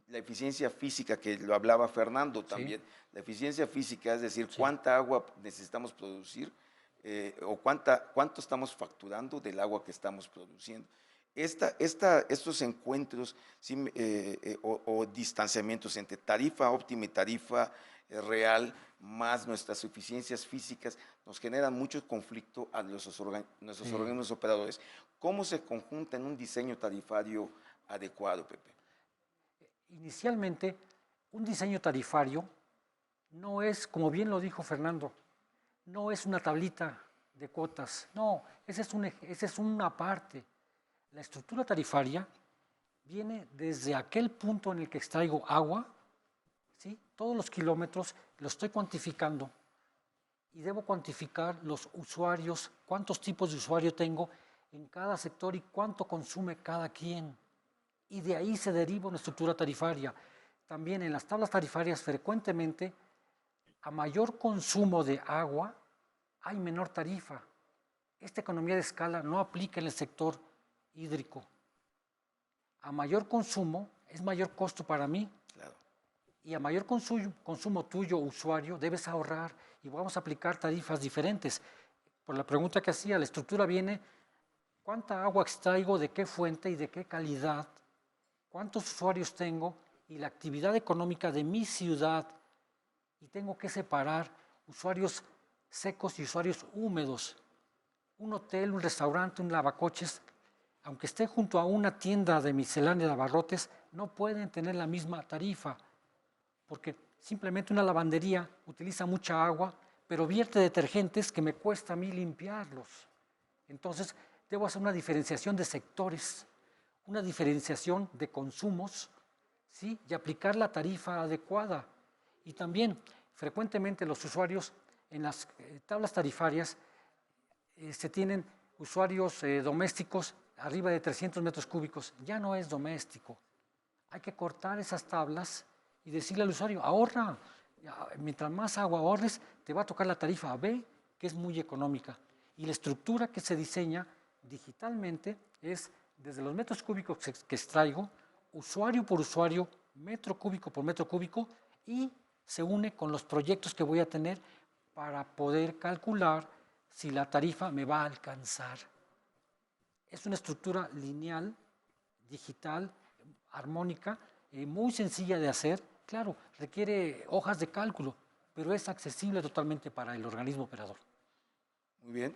La eficiencia física, que lo hablaba Fernando también, la eficiencia física, es decir, cuánta agua necesitamos producir o cuánto estamos facturando del agua que estamos produciendo. Estos encuentros o distanciamientos entre tarifa óptima y tarifa real, más nuestras eficiencias físicas, nos generan mucho conflicto a nuestros organismos operadores. ¿Cómo se conjunta en un diseño tarifario adecuado, Pepe? Inicialmente, un diseño tarifario no es, como bien lo dijo Fernando, no es una tablita de cuotas, no, esa es una parte. La estructura tarifaria viene desde aquel punto en el que extraigo agua, ¿sí? Todos los kilómetros los estoy cuantificando y debo cuantificar los usuarios, cuántos tipos de usuario tengo en cada sector y cuánto consume cada quien. Y de ahí se deriva una estructura tarifaria. También en las tablas tarifarias frecuentemente, a mayor consumo de agua, hay menor tarifa. Esta economía de escala no aplica en el sector hídrico. A mayor consumo es mayor costo para mí. Claro. Y a mayor consumo tuyo, usuario, debes ahorrar y vamos a aplicar tarifas diferentes. Por la pregunta que hacía, la estructura viene, ¿cuánta agua extraigo, de qué fuente y de qué calidad? ¿Cuántos usuarios tengo? Y la actividad económica de mi ciudad. Y tengo que separar usuarios secos y usuarios húmedos. Un hotel, un restaurante, un lavacoches, aunque esté junto a una tienda de miscelánea de abarrotes, no pueden tener la misma tarifa, porque simplemente una lavandería utiliza mucha agua, pero vierte detergentes que me cuesta a mí limpiarlos. Entonces, debo hacer una diferenciación de sectores, una diferenciación de consumos, ¿sí? Y aplicar la tarifa adecuada. Y también, frecuentemente los usuarios en las tablas tarifarias se tienen usuarios domésticos arriba de 300 metros cúbicos. Ya no es doméstico. Hay que cortar esas tablas y decirle al usuario, ahorra. Mientras más agua ahorres, te va a tocar la tarifa B, que es muy económica. Y la estructura que se diseña digitalmente es desde los metros cúbicos que extraigo, usuario por usuario, metro cúbico por metro cúbico, y se une con los proyectos que voy a tener para poder calcular si la tarifa me va a alcanzar. Es una estructura lineal, digital, armónica, muy sencilla de hacer. Claro, requiere hojas de cálculo, pero es accesible totalmente para el organismo operador. Muy bien.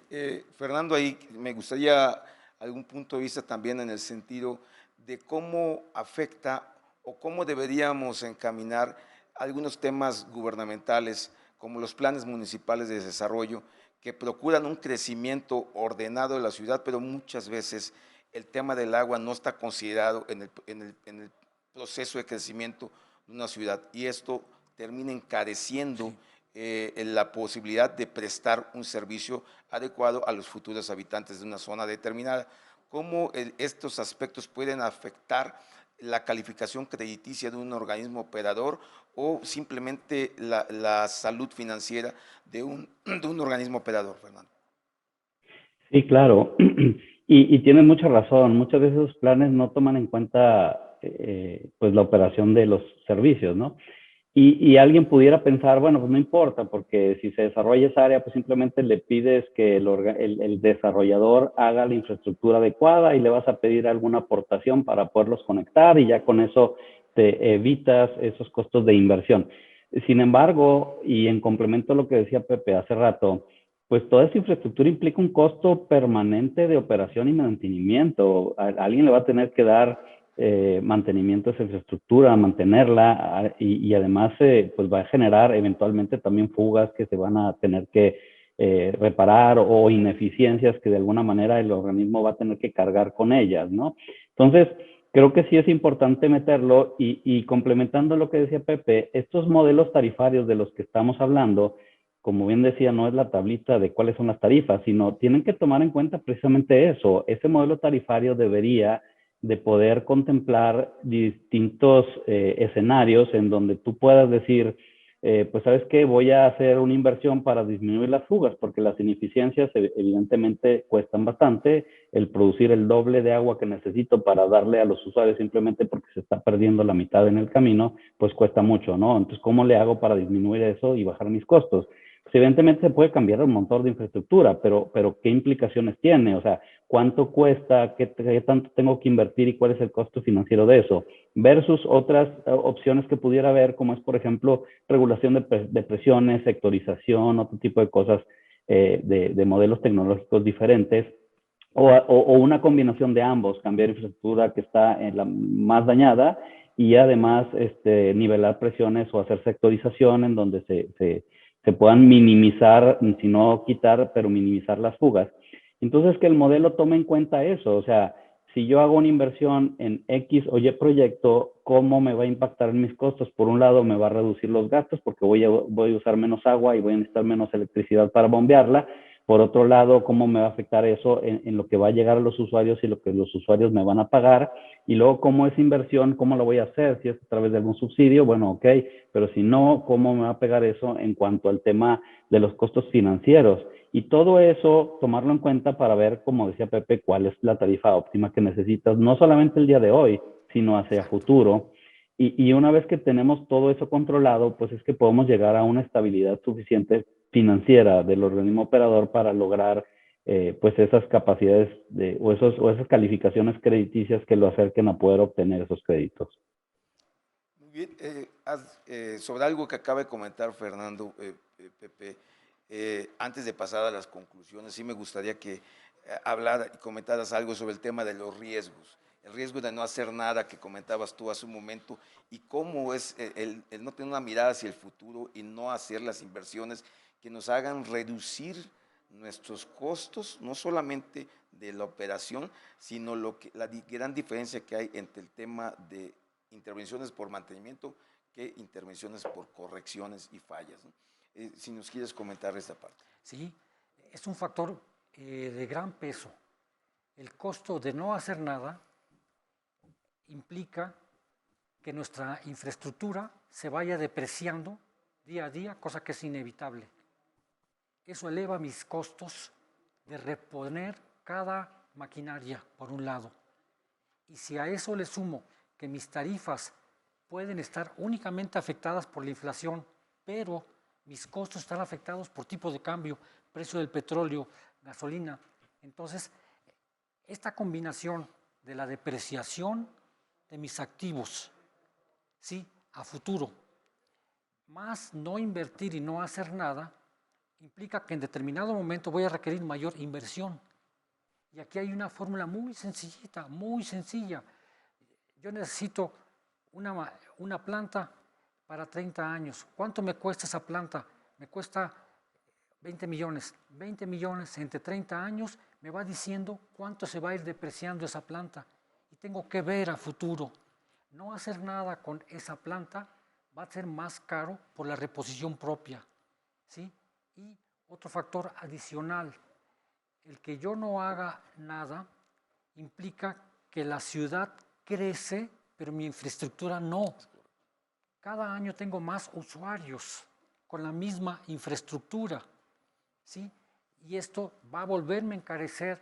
Fernando, ahí me gustaría algún punto de vista también en el sentido de cómo afecta o cómo deberíamos encaminar algunos temas gubernamentales como los planes municipales de desarrollo que procuran un crecimiento ordenado de la ciudad, pero muchas veces el tema del agua no está considerado en el proceso de crecimiento de una ciudad y esto termina encareciendo la posibilidad de prestar un servicio adecuado a los futuros habitantes de una zona determinada. ¿Cómo estos aspectos pueden afectar la calificación crediticia de un organismo operador o simplemente la salud financiera de un organismo operador, Fernando? Sí, claro. Y tienes mucha razón. Muchas veces esos planes no toman en cuenta pues la operación de los servicios, ¿no? Y alguien pudiera pensar, bueno, pues no importa, porque si se desarrolla esa área, pues simplemente le pides que el desarrollador haga la infraestructura adecuada y le vas a pedir alguna aportación para poderlos conectar y ya con eso te evitas esos costos de inversión. Sin embargo, y en complemento a lo que decía Pepe hace rato, pues toda esa infraestructura implica un costo permanente de operación y mantenimiento. Alguien le va a tener que dar mantenimiento de esa infraestructura, mantenerla y además pues va a generar eventualmente también fugas que se van a tener que reparar o ineficiencias que de alguna manera el organismo va a tener que cargar con ellas, ¿no? Entonces, creo que sí es importante meterlo y complementando lo que decía Pepe, estos modelos tarifarios de los que estamos hablando, como bien decía, no es la tablita de cuáles son las tarifas, sino tienen que tomar en cuenta precisamente eso. Ese modelo tarifario debería de poder contemplar distintos escenarios en donde tú puedas decir, pues sabes qué, voy a hacer una inversión para disminuir las fugas, porque las ineficiencias evidentemente cuestan bastante, el producir el doble de agua que necesito para darle a los usuarios simplemente porque se está perdiendo la mitad en el camino, pues cuesta mucho, ¿no? Entonces, ¿cómo le hago para disminuir eso y bajar mis costos? Pues evidentemente se puede cambiar un montón de infraestructura, pero ¿qué implicaciones tiene? O sea, ¿cuánto cuesta? ¿Qué tanto tengo que invertir y cuál es el costo financiero de eso? Versus otras opciones que pudiera haber, como es, por ejemplo, regulación de presiones, sectorización, otro tipo de cosas de modelos tecnológicos diferentes, o una combinación de ambos, cambiar infraestructura que está en la más dañada y además nivelar presiones o hacer sectorización en donde se puedan minimizar, si no quitar, pero minimizar las fugas. Entonces, que el modelo tome en cuenta eso, o sea, si yo hago una inversión en X o Y proyecto, ¿cómo me va a impactar en mis costos? Por un lado, me va a reducir los gastos porque voy a usar menos agua y voy a necesitar menos electricidad para bombearla. Por otro lado, ¿cómo me va a afectar eso en lo que va a llegar a los usuarios y lo que los usuarios me van a pagar? Y luego, ¿cómo esa inversión, cómo la voy a hacer? Si es a través de algún subsidio, bueno, ok, pero si no, ¿cómo me va a pegar eso en cuanto al tema de los costos financieros? Y todo eso, tomarlo en cuenta para ver, como decía Pepe, cuál es la tarifa óptima que necesitas, no solamente el día de hoy, sino hacia futuro. Y una vez que tenemos todo eso controlado, pues es que podemos llegar a una estabilidad suficiente financiera del organismo operador para lograr pues esas capacidades o esas calificaciones crediticias que lo acerquen a poder obtener esos créditos. Muy bien, sobre algo que acaba de comentar Fernando, Pepe, antes de pasar a las conclusiones, sí me gustaría que hablara y comentaras algo sobre el tema de los riesgos. El riesgo de no hacer nada que comentabas tú hace un momento y cómo es el no tener una mirada hacia el futuro y no hacer las inversiones que nos hagan reducir nuestros costos, no solamente de la operación, sino la gran diferencia que hay entre el tema de intervenciones por mantenimiento que intervenciones por correcciones y fallas, ¿no? Si nos quieres comentar esta parte. Sí, es un factor de gran peso. El costo de no hacer nada implica que nuestra infraestructura se vaya depreciando día a día, cosa que es inevitable. Eso eleva mis costos de reponer cada maquinaria, por un lado. Y si a eso le sumo que mis tarifas pueden estar únicamente afectadas por la inflación, pero mis costos están afectados por tipo de cambio, precio del petróleo, gasolina. Entonces, esta combinación de la depreciación de mis activos, ¿sí?, a futuro, más no invertir y no hacer nada, implica que en determinado momento voy a requerir mayor inversión. Y aquí hay una fórmula muy sencillita, muy sencilla. Yo necesito una planta para 30 años. ¿Cuánto me cuesta esa planta? Me cuesta 20 millones. 20 millones entre 30 años me va diciendo cuánto se va a ir depreciando esa planta. Y tengo que ver a futuro. No hacer nada con esa planta va a ser más caro por la reposición propia, ¿sí? Y otro factor adicional, el que yo no haga nada implica que la ciudad crece, pero mi infraestructura no. Cada año tengo más usuarios con la misma infraestructura, ¿sí? Y esto va a volverme a encarecer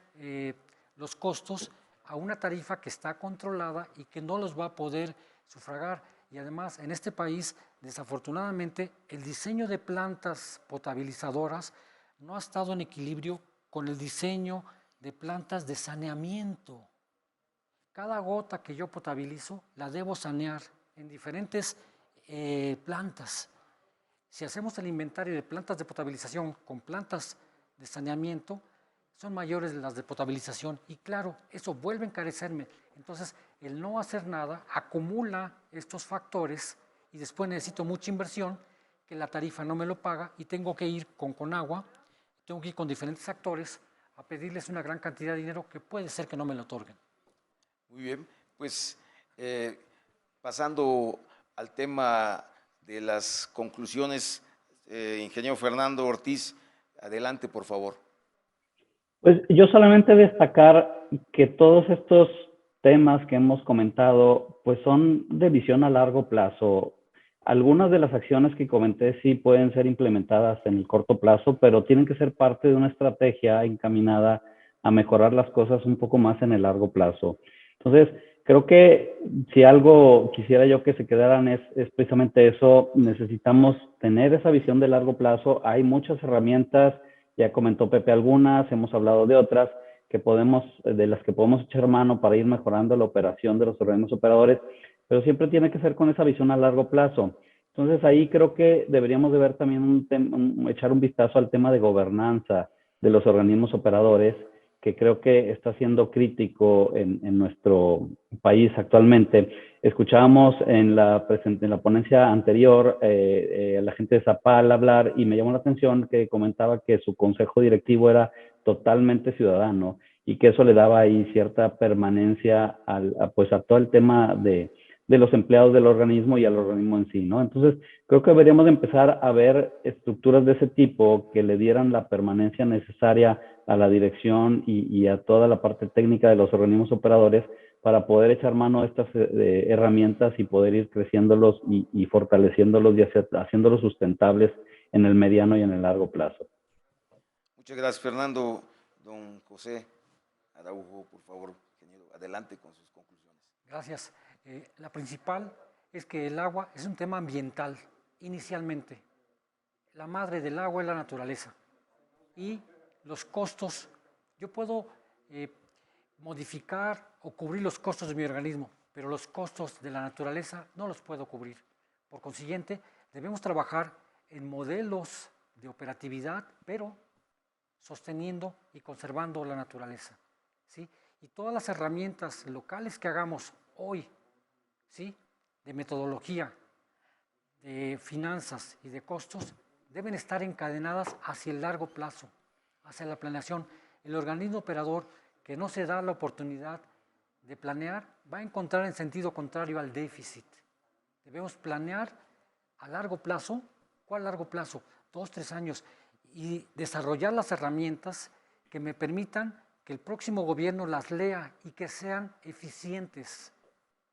los costos a una tarifa que está controlada y que no los va a poder sufragar. Y además, en este país, desafortunadamente, el diseño de plantas potabilizadoras no ha estado en equilibrio con el diseño de plantas de saneamiento. Cada gota que yo potabilizo la debo sanear en diferentes plantas. Si hacemos el inventario de plantas de potabilización con plantas de saneamiento, son mayores las de potabilización y claro, eso vuelve a encarecerme. Entonces, el no hacer nada acumula estos factores y después necesito mucha inversión que la tarifa no me lo paga y tengo que ir con Conagua, tengo que ir con diferentes actores a pedirles una gran cantidad de dinero que puede ser que no me lo otorguen. Muy bien, pues pasando al tema de las conclusiones, ingeniero Fernando Ortiz, adelante por favor. Pues yo solamente destacar que todos estos temas que hemos comentado, pues son de visión a largo plazo. Algunas de las acciones que comenté sí pueden ser implementadas en el corto plazo, pero tienen que ser parte de una estrategia encaminada a mejorar las cosas un poco más en el largo plazo. Entonces, creo que si algo quisiera yo que se quedaran es precisamente eso. Necesitamos tener esa visión de largo plazo. Hay muchas herramientas, ya comentó Pepe algunas, hemos hablado de otras de las que podemos echar mano para ir mejorando la operación de los organismos operadores, pero siempre tiene que ser con esa visión a largo plazo. Entonces ahí creo que deberíamos de ver también echar un vistazo al tema de gobernanza de los organismos operadores, que creo que está siendo crítico en nuestro país actualmente. Escuchábamos en la ponencia anterior a la gente de Zapal hablar y me llamó la atención que comentaba que su consejo directivo era totalmente ciudadano y que eso le daba ahí cierta permanencia pues a todo el tema de los empleados del organismo y al organismo en sí, ¿no? Entonces, creo que deberíamos de empezar a ver estructuras de ese tipo que le dieran la permanencia necesaria a la dirección y a toda la parte técnica de los organismos operadores para poder echar mano a estas herramientas y poder ir creciéndolos y fortaleciéndolos y haciéndolos sustentables en el mediano y en el largo plazo. Muchas gracias, Fernando. Don José Araujo, por favor, ingeniero, adelante con sus conclusiones. Gracias. La principal es que el agua es un tema ambiental, inicialmente. La madre del agua es la naturaleza. Y los costos, yo puedo modificar o cubrir los costos de mi organismo, pero los costos de la naturaleza no los puedo cubrir. Por consiguiente, debemos trabajar en modelos de operatividad, pero sosteniendo y conservando la naturaleza, ¿sí? Y todas las herramientas locales que hagamos hoy, ¿sí?, de metodología, de finanzas y de costos, deben estar encadenadas hacia el largo plazo, hacia la planeación. El organismo operador que no se da la oportunidad de planear va a encontrar en sentido contrario al déficit. Debemos planear a largo plazo. ¿Cuál largo plazo? 2, 3 años. Y desarrollar las herramientas que me permitan que el próximo gobierno las lea y que sean eficientes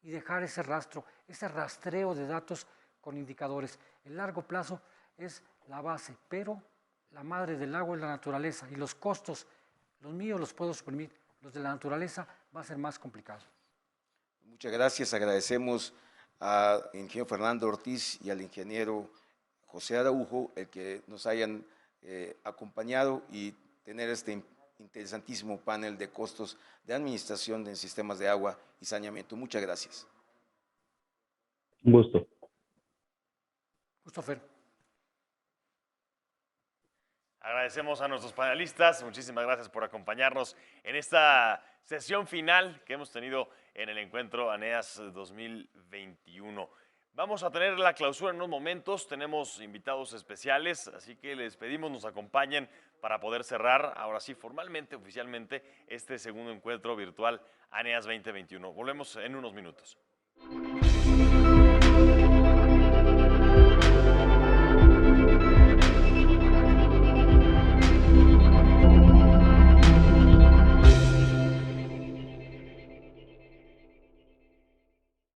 y dejar ese rastro, ese rastreo de datos con indicadores. El largo plazo es la base, pero la madre del agua es la naturaleza y los costos, los míos los puedo suprimir, los de la naturaleza va a ser más complicado. Muchas gracias, agradecemos al ingeniero Fernando Ortiz y al ingeniero José Araujo el que nos hayan acompañado y tener este interesantísimo panel de costos de administración de sistemas de agua y saneamiento. Muchas gracias. Un gusto. Gusto, Fer. Agradecemos a nuestros panelistas, muchísimas gracias por acompañarnos en esta sesión final que hemos tenido en el encuentro ANEAS 2021. Vamos a tener la clausura en unos momentos, tenemos invitados especiales, así que les pedimos nos acompañen para poder cerrar, ahora sí, formalmente, oficialmente, este segundo encuentro virtual ANEAS 2021. Volvemos en unos minutos.